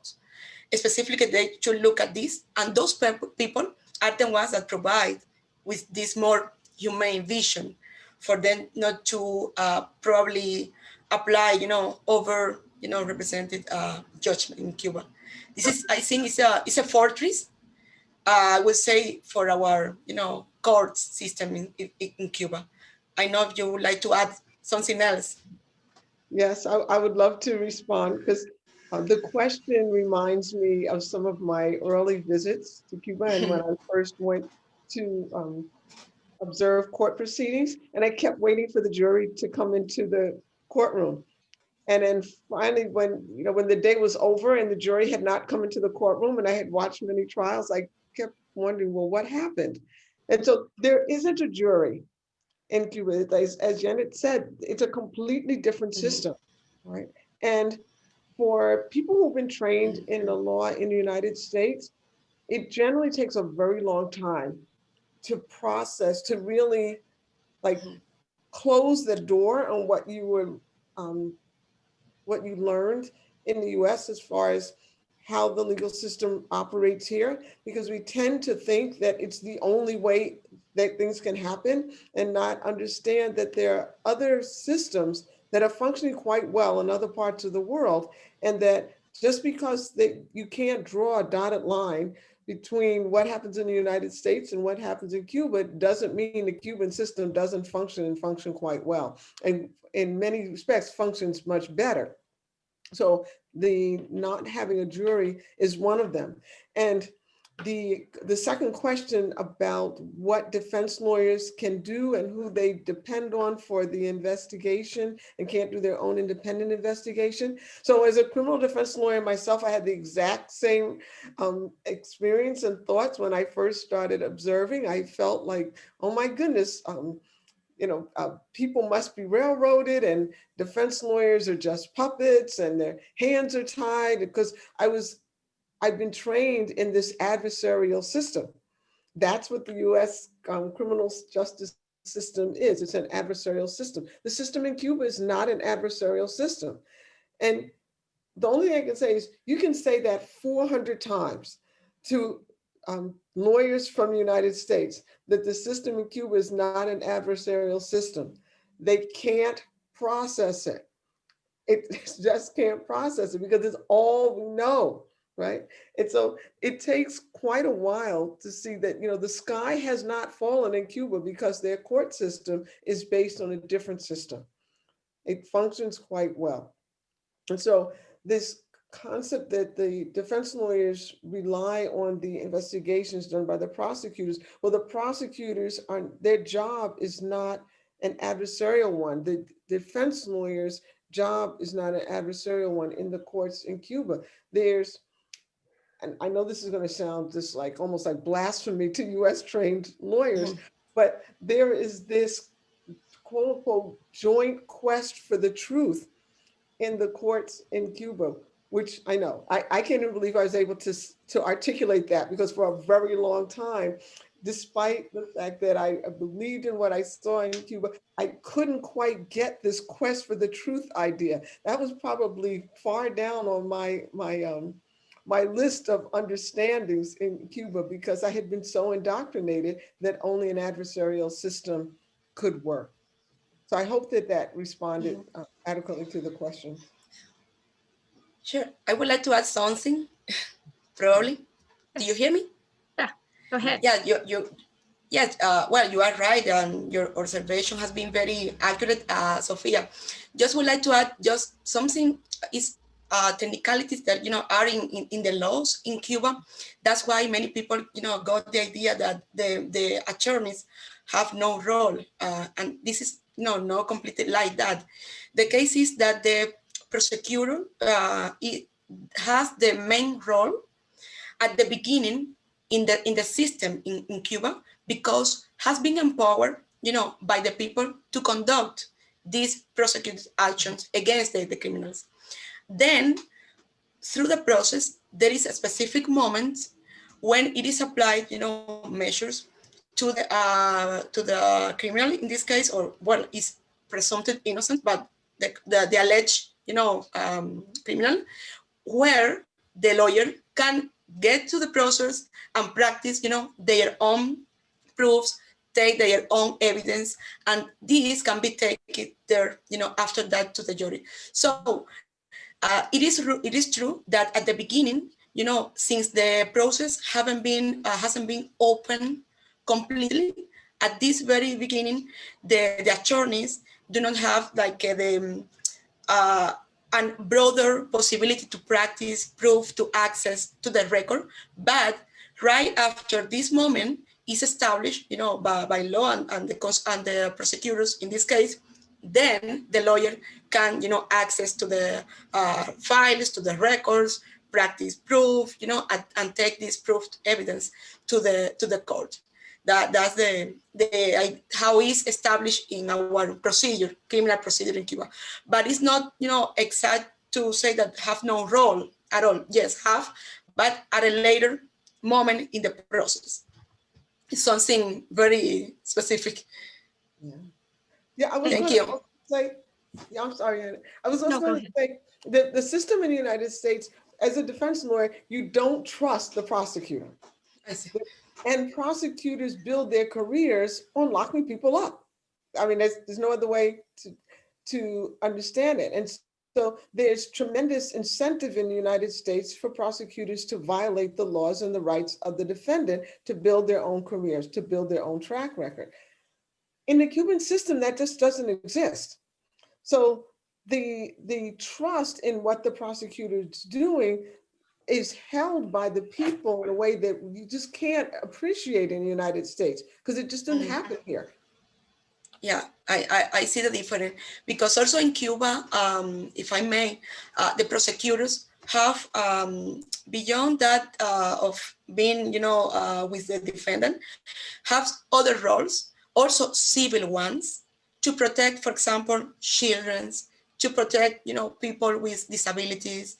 Specifically, they should look at this. And those people are the ones that provide with this more humane vision for them not to probably apply, over, represented judgment in Cuba. This is, I think, it's a fortress, I would say, for our, court system in Cuba. I know if you would like to add something else. Yes, I would love to respond because the question reminds me of some of my early visits to Cuba and when I first went to observe court proceedings, and I kept waiting for the jury to come into the courtroom. And then finally, when the day was over and the jury had not come into the courtroom, and I had watched many trials, I kept wondering, well, what happened? And so there isn't a jury in Cuba. As Janet said, it's a completely different system, right? And for people who've been trained in the law in the United States, it generally takes a very long time to process, to really close the door on what you learned in the US as far as how the legal system operates here, because we tend to think that it's the only way that things can happen and not understand that there are other systems that are functioning quite well in other parts of the world, and that just because you can't draw a dotted line between what happens in the United States and what happens in Cuba doesn't mean the Cuban system doesn't function quite well. And in many respects functions much better. So the not having a jury is one of them. And the second question about what defense lawyers can do and who they depend on for the investigation and can't do their own independent investigation. So as a criminal defense lawyer myself, I had the exact same experience and thoughts when I first started observing. I felt like, oh my goodness, people must be railroaded and defense lawyers are just puppets and their hands are tied, because I've been trained in this adversarial system. That's what the US criminal justice system is. It's an adversarial system. The system in Cuba is not an adversarial system. And the only thing I can say is you can say that 400 times to lawyers from the United States, that the system in Cuba is not an adversarial system. They can't process it. It just can't process it because it's all we know. right? And so it takes quite a while to see that, the sky has not fallen in Cuba because their court system is based on a different system. It functions quite well. And so this concept that the defense lawyers rely on the investigations done by the prosecutors, well, the prosecutors their job is not an adversarial one. The defense lawyers' job is not an adversarial one in the courts in Cuba. And I know this is going to sound just like almost like blasphemy to US trained lawyers, but there is this quote unquote joint quest for the truth in the courts in Cuba, which I know, I can't even believe I was able to articulate that, because for a very long time, despite the fact that I believed in what I saw in Cuba, I couldn't quite get this quest for the truth idea. That was probably far down on my list of understandings in Cuba, because I had been so indoctrinated that only an adversarial system could work. So I hope that responded adequately to the question. Sure. I would like to add something, probably. Do you hear me? Yeah, go ahead. Yeah, yes, well, you are right, and your observation has been very accurate, Sophia. Just would like to add just something is technicalities that, are in the laws in Cuba. That's why many people, got the idea that the attorneys have no role. And this is not completely like that. The case is that the prosecutor it has the main role at the beginning in the system in Cuba, because has been empowered, by the people to conduct these prosecuted actions against the criminals. Then, through the process, there is a specific moment when it is applied, measures to the criminal in this case, or well, is presumed innocent, but the alleged, criminal, where the lawyer can get to the process and practice, their own proofs, take their own evidence, and these can be taken there, after that to the jury. So it is true that at the beginning, since the process hasn't been open completely, at this very beginning, the attorneys do not have like and broader possibility to practice, prove, to access to the record. But right after this moment is established, by law and the prosecutors in this case, then the lawyer can, access to the files, to the records, practice proof, and take this proved evidence to the court. That's how it's established in our procedure, criminal procedure in Cuba. But it's not, exact to say that have no role at all. Yes, have, but at a later moment in the process. It's something very specific. Yeah, I was Thank going you. to say, yeah, I'm sorry, Anna. I was also No, go going to say that the system in the United States, as a defense lawyer, you don't trust the prosecutor. I see. And prosecutors build their careers on locking people up. I mean, there's no other way to understand it. And so there's tremendous incentive in the United States for prosecutors to violate the laws and the rights of the defendant to build their own careers, to build their own track record. In the Cuban system, that just doesn't exist. So the trust in what the prosecutor is doing is held by the people in a way that you just can't appreciate in the United States, because it just doesn't happen here. Yeah, I see the difference, because also in Cuba, if I may, the prosecutors have, beyond that of being, with the defendant, have other roles, also civil ones, to protect, for example, children, to protect, people with disabilities,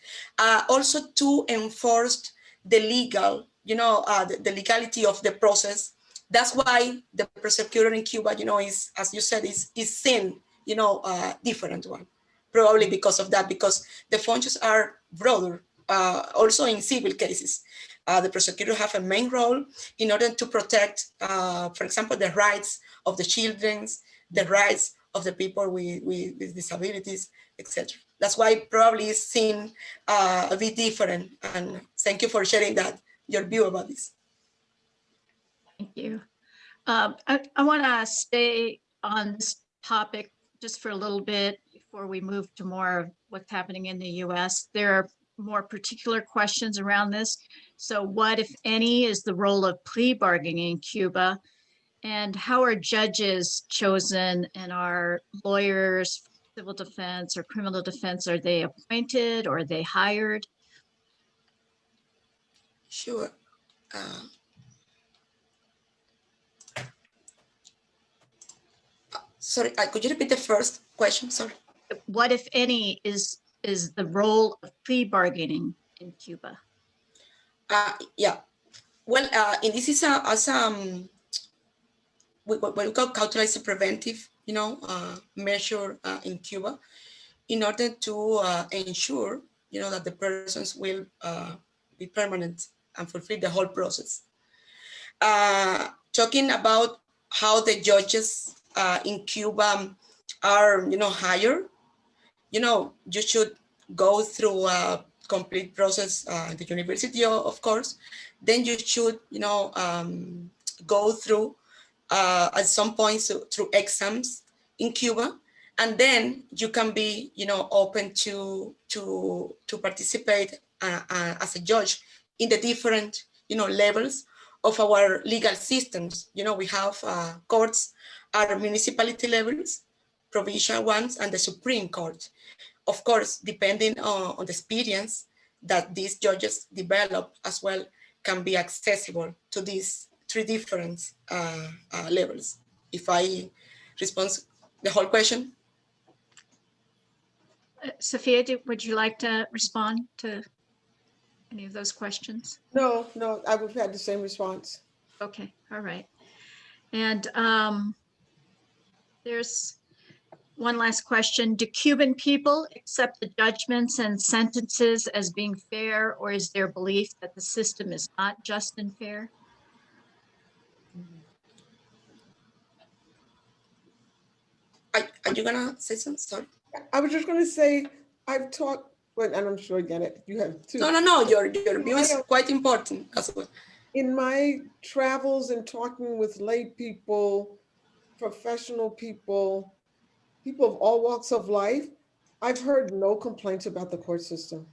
also to enforce the legal, the legality of the process. That's why the prosecutor in Cuba, is, as you said, is seen, different one. Probably because of that, because the functions are broader, also in civil cases. The prosecutor have a main role in order to protect, for example, the rights of the children, the rights of the people with disabilities, etc. That's why probably it's seen a bit different, and thank you for sharing your view about this. Thank you. I want to stay on this topic just for a little bit before we move to more of what's happening in the US. There are more particular questions around this. So what, if any, is the role of plea bargaining in Cuba? And how are judges chosen, and are lawyers, civil defense or criminal defense, are they appointed or are they hired? Sure. Sorry, could you repeat the first question? Sorry. What, if any, is the role of plea bargaining in Cuba? Yeah. Well, in this is what we call cauterized preventive, measure in Cuba, in order to ensure, that the persons will be permanent and fulfill the whole process. Talking about how the judges in Cuba are, hired, you should go through a complete process at the university, of course. Then you should, go through at some points through exams in Cuba, and then you can be, open to participate as a judge in the different, levels of our legal systems. We have courts at municipality levels, provincial ones, and the Supreme Court. Of course, depending on the experience that these judges develop as well, can be accessible to these 3 different levels. If I respond the whole question. Sophia, would you like to respond to any of those questions? No, I would have had the same response. Okay, all right. And there's one last question. Do Cuban people accept the judgments and sentences as being fair, or is there belief that the system is not just and fair? Are you gonna say something? Sorry. I was just going to say, I've talked, and I'm sure Janet, you have too. No, your view is quite important as well. In my travels and talking with lay people, professional people, people of all walks of life, I've heard no complaints about the court system.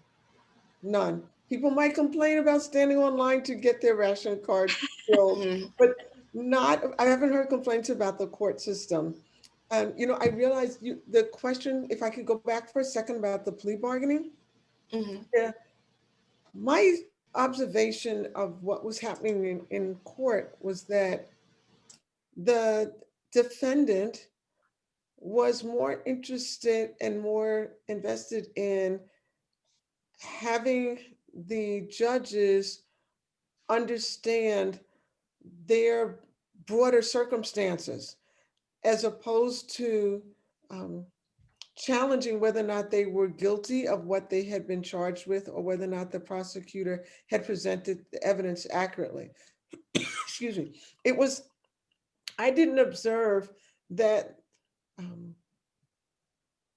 None. People might complain about standing online to get their ration card filled, but I haven't heard complaints about the court system. I realized the question, if I could go back for a second about the plea bargaining. Yeah, my observation of what was happening in court was that the defendant was more interested and more invested in having the judges understand their broader circumstances, as opposed to challenging whether or not they were guilty of what they had been charged with, or whether or not the prosecutor had presented the evidence accurately. Excuse me. I didn't observe that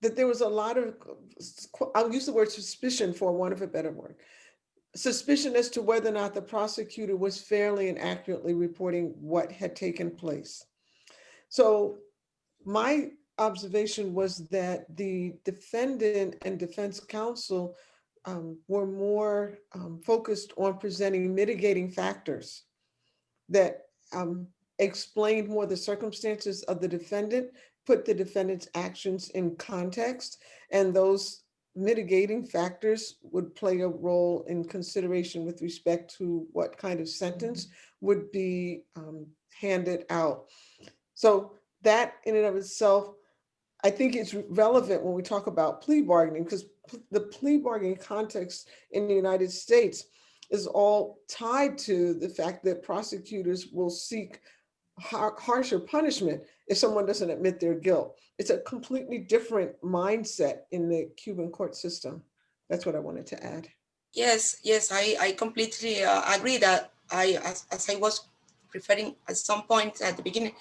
that there was a lot of, I'll use the word suspicion for want of a better word, suspicion as to whether or not the prosecutor was fairly and accurately reporting what had taken place. So my observation was that the defendant and defense counsel were more focused on presenting mitigating factors that explained more the circumstances of the defendant, put the defendant's actions in context, and those mitigating factors would play a role in consideration with respect to what kind of sentence would be handed out. So that in and of itself, I think it's relevant when we talk about plea bargaining, because the plea bargaining context in the United States is all tied to the fact that prosecutors will seek harsher punishment if someone doesn't admit their guilt. It's a completely different mindset in the Cuban court system. That's what I wanted to add. Yes, I completely agree that as I was referring at some point at the beginning,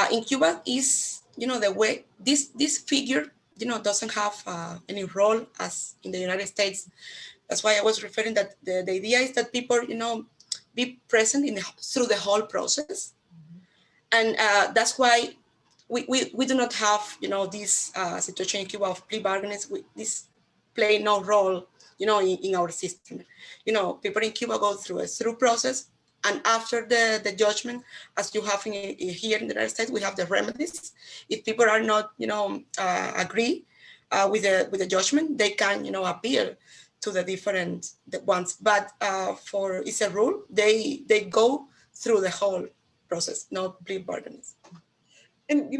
in Cuba is, the way this figure, doesn't have any role as in the United States, That's why I was referring that the idea is that people, be present through the whole process. And that's why we do not have, this situation in Cuba of plea bargaining. This play no role, in our system. People in Cuba go through a through process, and after the judgment, as you have here in the United States, we have the remedies. If people are not, agree with the judgment, they can, appeal to the different ones. But for it's a rule, they go through the whole process, no plea bargaining. And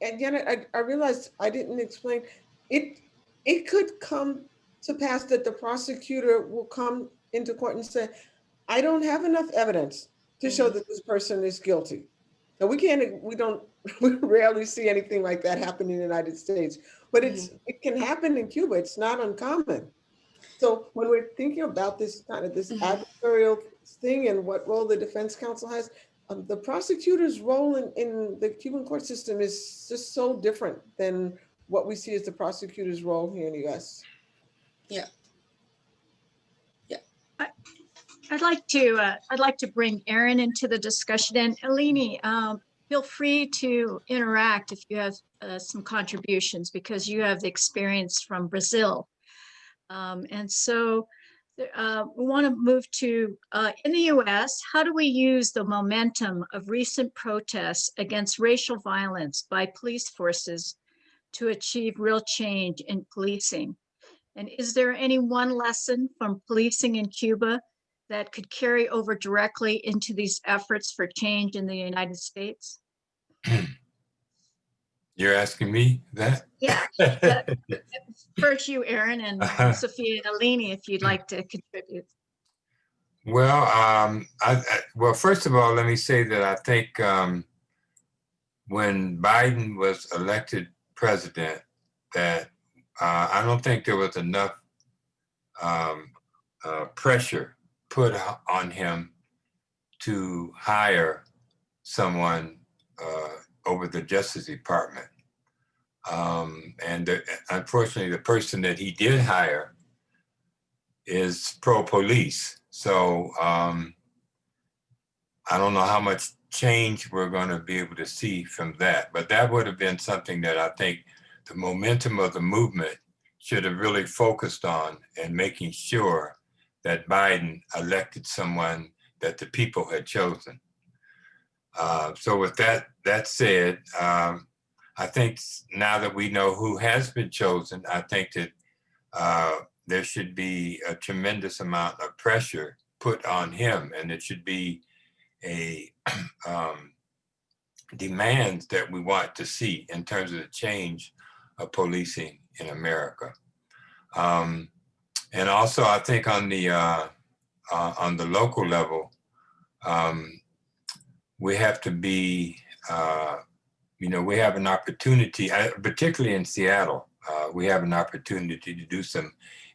and Janet, I realized I didn't explain it. It could come to pass that the prosecutor will come into court and say, I don't have enough evidence to show that this person is guilty. Now we don't we rarely see anything like that happen in the United States, but it can happen in Cuba. It's not uncommon. So when we're thinking about this kind of this adversarial thing and what role the defense counsel has, the prosecutor's role in the Cuban court system is just so different than what we see as the prosecutor's role here in the US. Yeah. I'd like to bring Erin into the discussion, and Eleni, feel free to interact if you have some contributions, because you have the experience from Brazil. And so we want to move to, in the US, how do we use the momentum of recent protests against racial violence by police forces to achieve real change in policing? And is there any one lesson from policing in Cuba that could carry over directly into these efforts for change in the United States? You're asking me that? Yeah. First you, Erin, and Sophia and Eleni, if you'd like to contribute. Well, well, first of all, let me say that I think when Biden was elected president, that I don't think there was enough pressure put on him to hire someone over the Justice Department. And unfortunately, the person that he did hire is pro-police. So I don't know how much change we're going to be able to see from that, but that would have been something that I think the momentum of the movement should have really focused on, and making sure that Biden elected someone that the people had chosen. So with that said, I think now that we know who has been chosen, I think that there should be a tremendous amount of pressure put on him, and it should be a demands that we want to see in terms of the change of policing in America. And also, I think on the local level, we have to be, we have an opportunity, particularly in Seattle, we have an opportunity to do some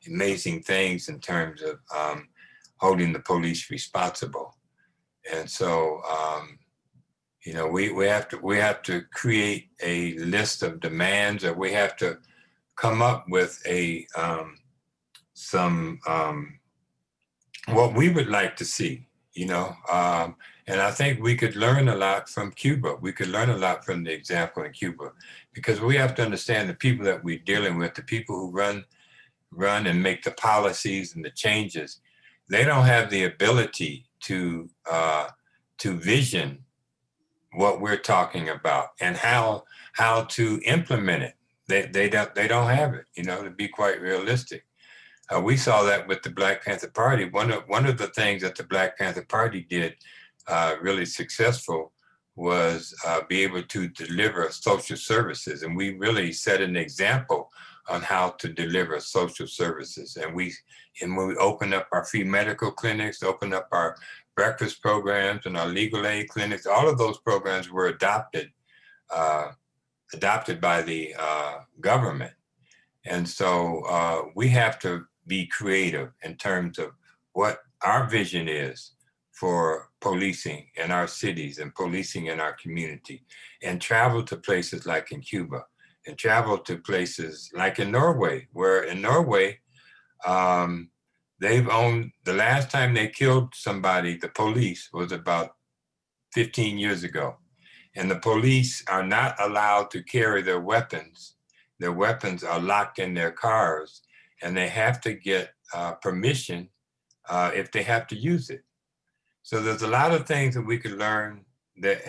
amazing things in terms of holding the police responsible. And so, we have to create a list of demands, or we have to come up with what we would like to see, and I think we could learn a lot from Cuba. We could learn a lot from the example in Cuba, because we have to understand the people that we're dealing with, the people who run and make the policies and the changes. They don't have the ability to vision what we're talking about and how to implement it. They don't have it, to be quite realistic. We saw that with the Black Panther Party. One of the things that the Black Panther Party did really successful was be able to deliver social services. And we really set an example on how to deliver social services. And when we opened up our free medical clinics, opened up our breakfast programs and our legal aid clinics, all of those programs were adopted by the government. And so we have to be creative in terms of what our vision is for policing in our cities and policing in our community, and travel to places like in Cuba, and travel to places like in Norway, where in Norway, they've owned, the last time they killed somebody, the police, was about 15 years ago. And the police are not allowed to carry their weapons. Their weapons are locked in their cars, and they have to get permission if they have to use it. So there's a lot of things that we could learn that,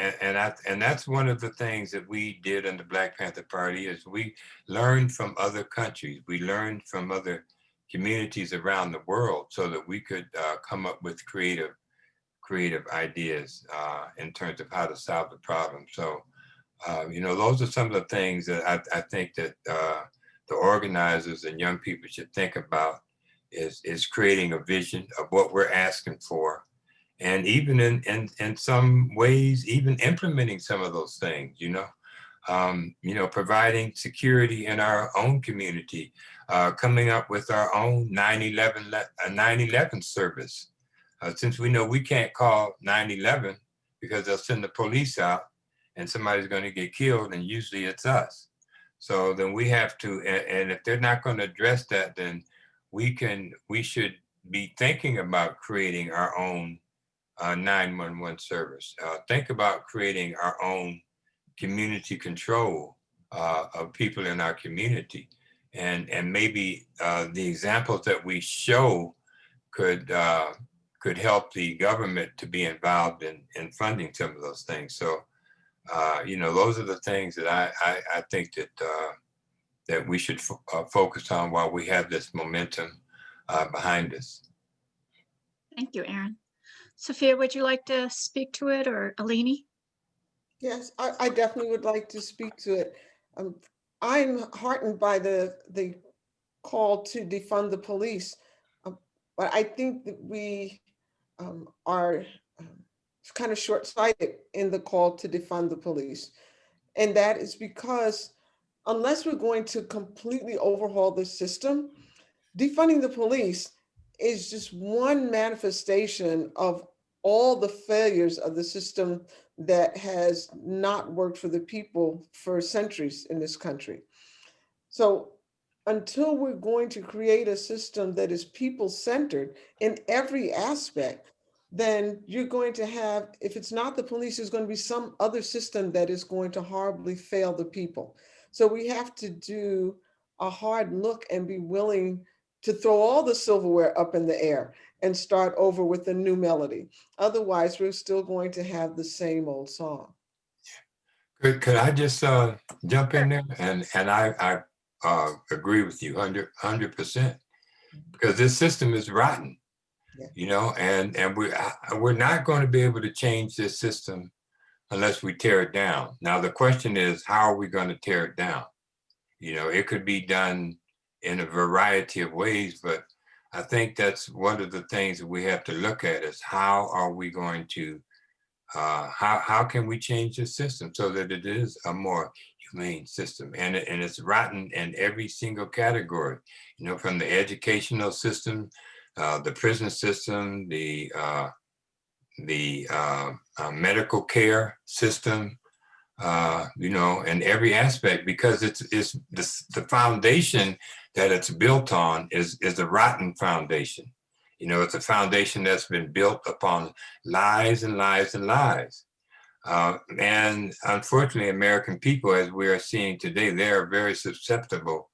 and that's one of the things that we did in the Black Panther Party is we learned from other countries. We learned from other communities around the world so that we could come up with creative ideas in terms of how to solve the problem. So, you know, those are some of the things that I think that the organizers and young people should think about is creating a vision of what we're asking for. And even in some ways, even implementing some of those things, you know, providing security in our own community, coming up with our own 9/11 service. Since we know we can't call 9/11 because they'll send the police out and somebody's going to get killed, and usually it's us. So then we have to, and if they're not going to address that, then we should be thinking about creating our own 911 service. Think about creating our own community control of people in our community. And maybe the examples that we show could help the government to be involved in funding some of those things. So, you know, those are the things that I think that we should focus on while we have this momentum behind us. Thank you, Erin. Sophia, would you like to speak to it, or Alini? Yes, I definitely would like to speak to it. I'm heartened by the call to defund the police, but I think that we are kind of short-sighted in the call to defund the police. And that is because unless we're going to completely overhaul the system, defunding the police is just one manifestation of all the failures of the system that has not worked for the people for centuries in this country. So until we're going to create a system that is people-centered in every aspect, then you're going to have, if it's not the police, there's going to be some other system that is going to horribly fail the people. So we have to do a hard look and be willing to throw all the silverware up in the air and start over with a new melody. Otherwise, we're still going to have the same old song. Could I just jump in there? And I agree with you 100%, because this system is rotten, Yeah. you know, and we're not going to be able to change this system unless we tear it down. Now, the question is, how are we going to tear it down? You know, it could be done in a variety of ways, but I think that's one of the things that we have to look at is how are we going to, how can we change the system so that it is a more humane system? And it's rotten in every single category, you know, from the educational system, the prison system, the medical care system, you know, in every aspect, because it's the foundation that it's built on is a rotten foundation. You know, it's a foundation that's been built upon lies and lies and lies. And unfortunately, American people, as we are seeing today, they are very susceptible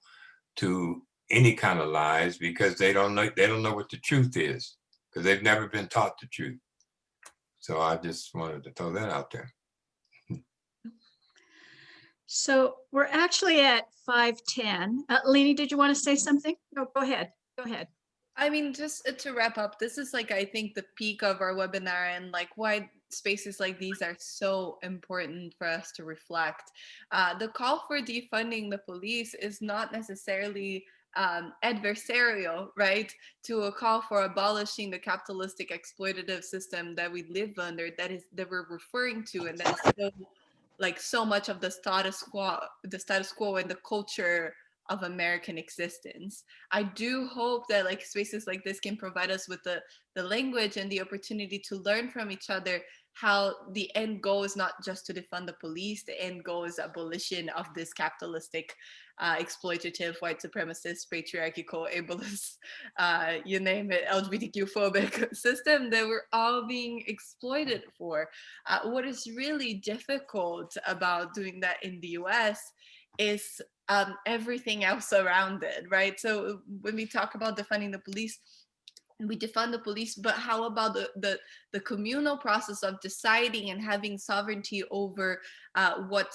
to any kind of lies because they don't know what the truth is, because they've never been taught the truth. So I just wanted to throw that out there. So we're actually at 5:10. Alini, did you want to say something? No, go ahead. Go ahead. I mean, just to wrap up, this is like, I think, the peak of our webinar, and like why spaces like these are so important for us to reflect. The call for defunding the police is not necessarily adversarial, right, to a call for abolishing the capitalistic exploitative system that we live under, that we're referring to, and that is so much of the status quo and the culture of American existence. I do hope that like spaces like this can provide us with the language and the opportunity to learn from each other how the end goal is not just to defund the police. The end goal is abolition of this capitalistic, exploitative, white supremacist, patriarchal, ableist, you name it, LGBTQ phobic system that we're all being exploited for. What is really difficult about doing that in the US is everything else around it, right? So when we talk about defunding the police, we defund the police, but how about the communal process of deciding and having sovereignty over what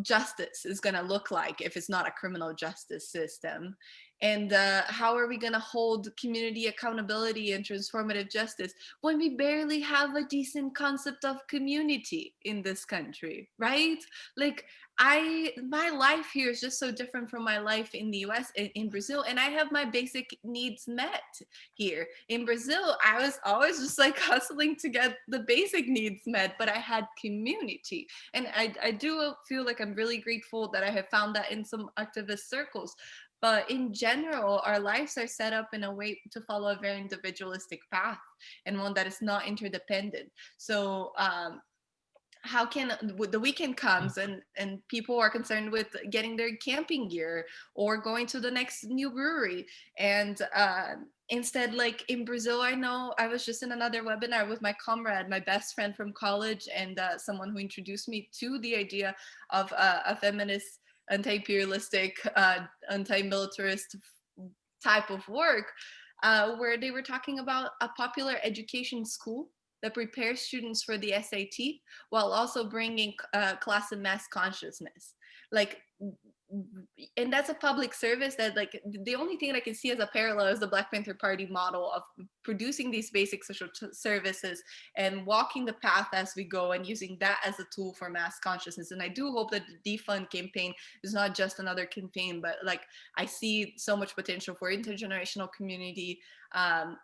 justice is gonna look like if it's not a criminal justice system? And how are we gonna hold community accountability and transformative justice when we barely have a decent concept of community in this country, right? Like, my life here is just so different from my life in the US, in Brazil, and I have my basic needs met here. In Brazil, I was always just like hustling to get the basic needs met, but I had community. And I do feel like I'm really grateful that I have found that in some activist circles. But in general, our lives are set up in a way to follow a very individualistic path, and one that is not interdependent. So how can the weekend comes and people are concerned with getting their camping gear or going to the next new brewery, and instead, like in Brazil, I know I was just in another webinar with my comrade, my best friend from college, and someone who introduced me to the idea of a feminist, anti-imperialistic, anti-militarist type of work, where they were talking about a popular education school that prepares students for the SAT while also bringing class and mass consciousness. Like, and that's a public service that, like, the only thing that I can see as a parallel is the Black Panther Party model of producing these basic social services and walking the path as we go and using that as a tool for mass consciousness. And I do hope that the defund campaign is not just another campaign, but like, I see so much potential for intergenerational community,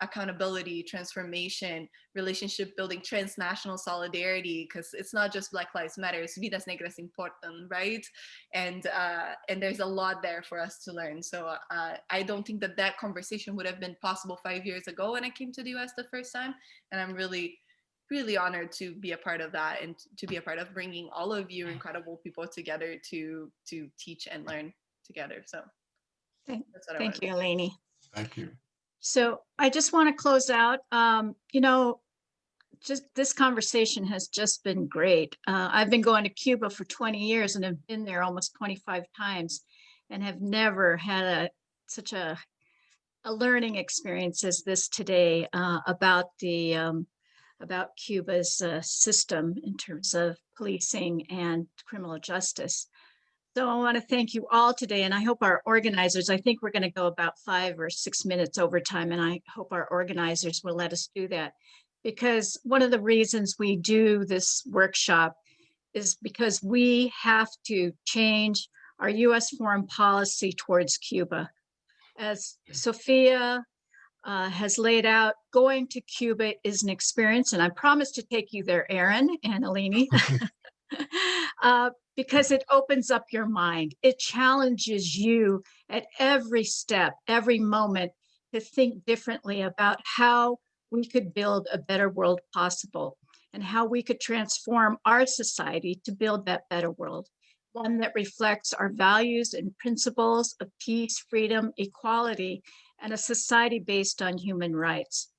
accountability, transformation, relationship building, transnational solidarity, because it's not just Black Lives Matter, it's Vidas Negras Importan, right? And there's a lot there for us to learn. So I don't think that conversation would have been possible 5 years ago when I came to the US the first time. And I'm really, really honored to be a part of that and to be a part of bringing all of you incredible people together to teach and learn together. So that's what I wanted Thank you, Eleni. Thank you. So I just want to close out. Just this conversation has just been great. I've been going to Cuba for 20 years and have been there almost 25 times and have never had such a learning experience as this today about Cuba's system in terms of policing and criminal justice. So I want to thank you all today, and I hope our organizers, I think we're going to go about 5 or 6 minutes over time, and I hope our organizers will let us do that, because one of the reasons we do this workshop is because we have to change our US foreign policy towards Cuba. As Sophia has laid out, going to Cuba is an experience, and I promise to take you there, Erin and Eleni. Because it opens up your mind. It challenges you at every step, every moment, to think differently about how we could build a better world possible and how we could transform our society to build that better world, one that reflects our values and principles of peace, freedom, equality, and a society based on human rights.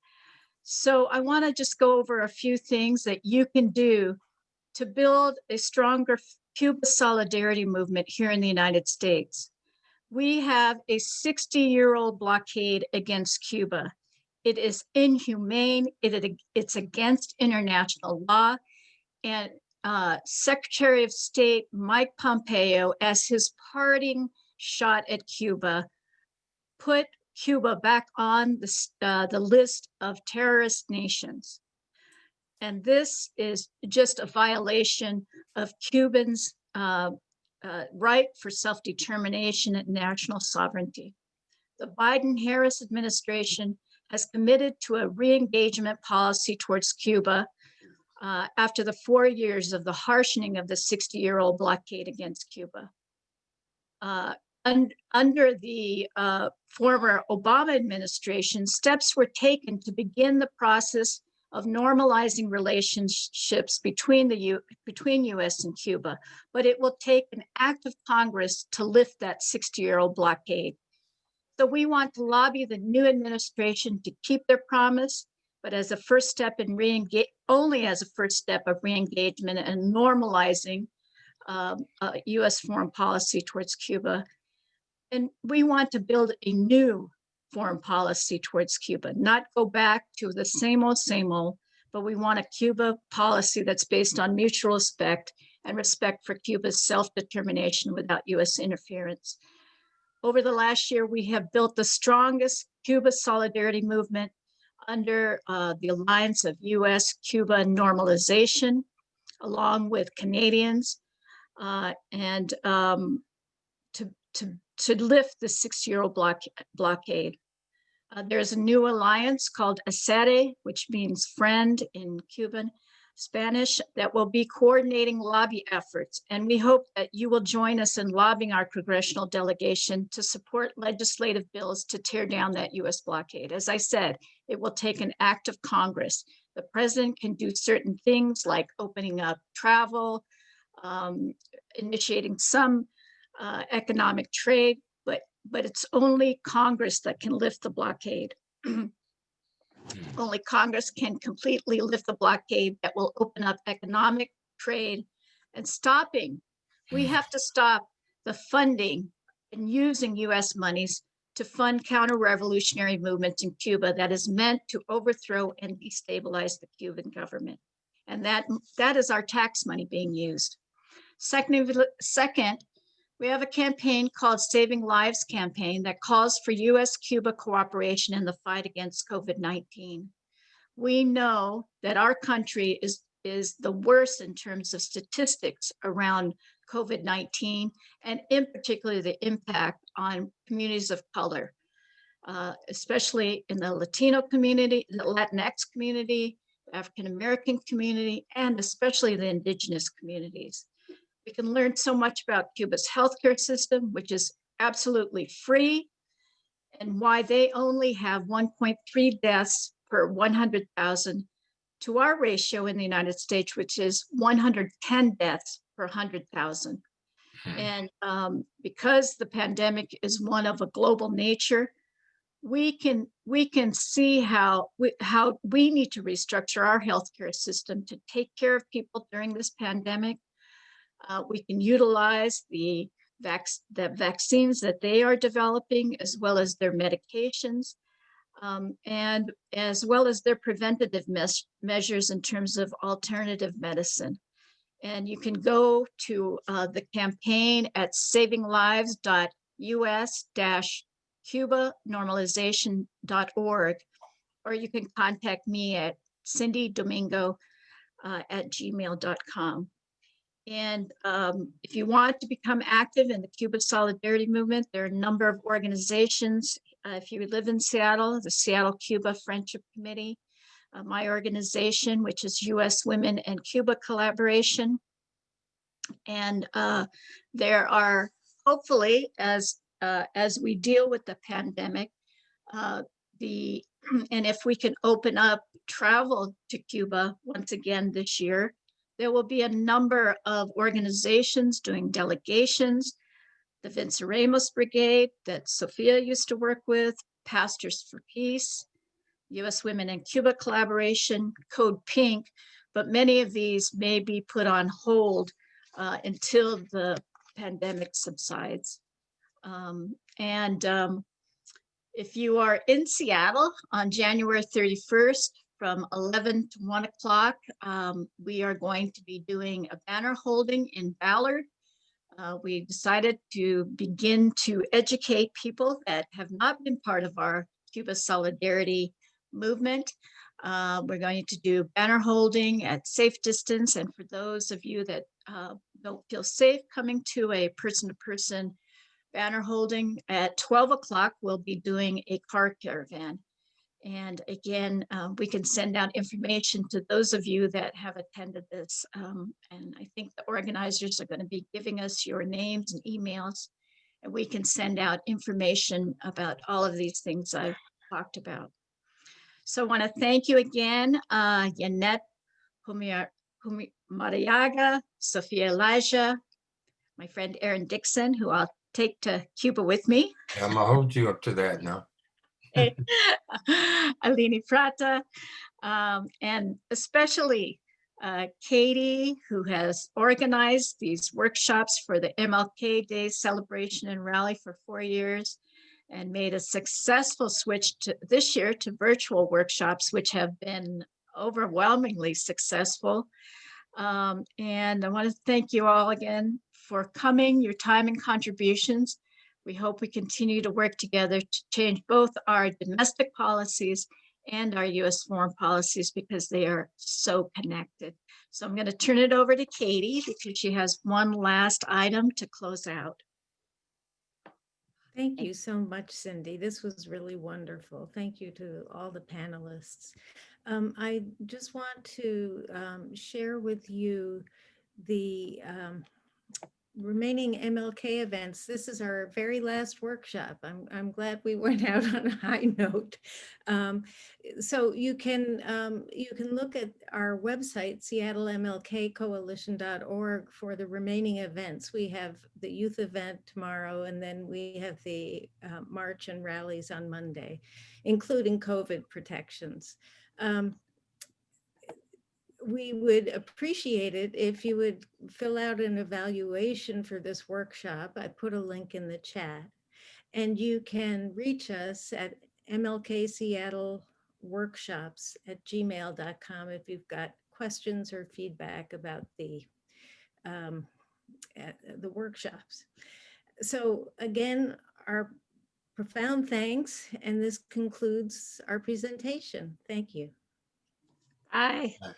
So I want to just go over a few things that you can do to build a stronger Cuba solidarity movement here in the United States. We have a 60-year-old blockade against Cuba. It is inhumane, it's against international law, and Secretary of State Mike Pompeo, as his parting shot at Cuba, put Cuba back on the list of terrorist nations. And this is just a violation of Cubans' right for self-determination and national sovereignty. The Biden-Harris administration has committed to a re-engagement policy towards Cuba after the 4 years of the harshening of the 60-year-old blockade against Cuba. Under the former Obama administration, steps were taken to begin the process of normalizing relationships between between US and Cuba, but it will take an act of Congress to lift that 60-year-old blockade. So we want to lobby the new administration to keep their promise, but as a first step in only as a first step of re-engagement and normalizing US foreign policy towards Cuba. And we want to build a new foreign policy towards Cuba, not go back to the same old, but we want a Cuba policy that's based on mutual respect and respect for Cuba's self-determination without US interference. Over the last year, we have built the strongest Cuba solidarity movement under the alliance of US-Cuba normalization, along with Canadians, and to lift the 6-year-old blockade. There's a new alliance called ASERE, which means friend in Cuban Spanish, that will be coordinating lobby efforts. And we hope that you will join us in lobbying our congressional delegation to support legislative bills to tear down that US blockade. As I said, it will take an act of Congress. The president can do certain things like opening up travel, initiating some economic trade, but it's only Congress that can lift the blockade. Only Congress can completely lift the blockade that will open up economic trade and stopping. We have to stop the funding and using US monies to fund counter-revolutionary movements in Cuba that is meant to overthrow and destabilize the Cuban government. And that is our tax money being used. Second, we have a campaign called Saving Lives Campaign that calls for US-Cuba cooperation in the fight against COVID-19. We know that our country is the worst in terms of statistics around COVID-19, and in particular the impact on communities of color, especially in the Latino community, the Latinx community, African-American community, and especially the indigenous communities. We can learn so much about Cuba's healthcare system, which is absolutely free, and why they only have 1.3 deaths per 100,000 to our ratio in the United States, which is 110 deaths per 100,000. And because the pandemic is one of a global nature, we can see how we need to restructure our healthcare system to take care of people during this pandemic. We can utilize the vaccines that they are developing, as well as their medications, and as well as their preventative measures in terms of alternative medicine. And you can go to the campaign at savinglives.us-cubanormalization.org, or you can contact me at cindydomingo@gmail.com. And if you want to become active in the Cuba Solidarity Movement, there are a number of organizations. If you live in Seattle, the Seattle Cuba Friendship Committee, my organization, which is U.S. Women and Cuba Collaboration. And there are, hopefully, as we deal with the pandemic, and if we can open up travel to Cuba once again this year, there will be a number of organizations doing delegations, the Venceremos Brigade that Sophia used to work with, Pastors for Peace, U.S. Women in Cuba Collaboration, Code Pink, but many of these may be put on hold until the pandemic subsides. If you are in Seattle on January 31st, from 11 to 1 o'clock, we are going to be doing a banner holding in Ballard. We decided to begin to educate people that have not been part of our Cuba Solidarity movement. We're going to do banner holding at safe distance. And for those of you that don't feel safe coming to a person-to-person banner holding, at 12 o'clock, we'll be doing a car caravan. And again, we can send out information to those of you that have attended this. And I think the organizers are going to be giving us your names and emails, and we can send out information about all of these things I've talked about. So I want to thank you again, Yanette Mariaga, Sophia Elijah, my friend Erin Nixon, who I'll take to Cuba with me, I'm gonna hold you up to that now. Alini Prata, and especially Katie, who has organized these workshops for the MLK Day celebration and rally for 4 years and made a successful switch to this year to virtual workshops, which have been overwhelmingly successful. And I want to thank you all again for coming, your time and contributions. We hope we continue to work together to change both our domestic policies and our U.S. foreign policies because they are so connected. So I'm going to turn it over to Katie because she has one last item to close out. Thank you so much, Cindy. This was really wonderful. Thank you to all the panelists. I just want to share with you the remaining MLK events. This is our very last workshop. I'm glad we went out on a high note. So you can look at our website, seattlemlkcoalition.org, for the remaining events. We have the youth event tomorrow, and then we have the march and rallies on Monday, including COVID protections. We would appreciate it if you would fill out an evaluation for this workshop. I put a link in the chat, and you can reach us at mlkseattleworkshops@gmail.com if you've got questions or feedback about the workshops. So again, our profound thanks, and this concludes our presentation. Thank you. Bye. Bye.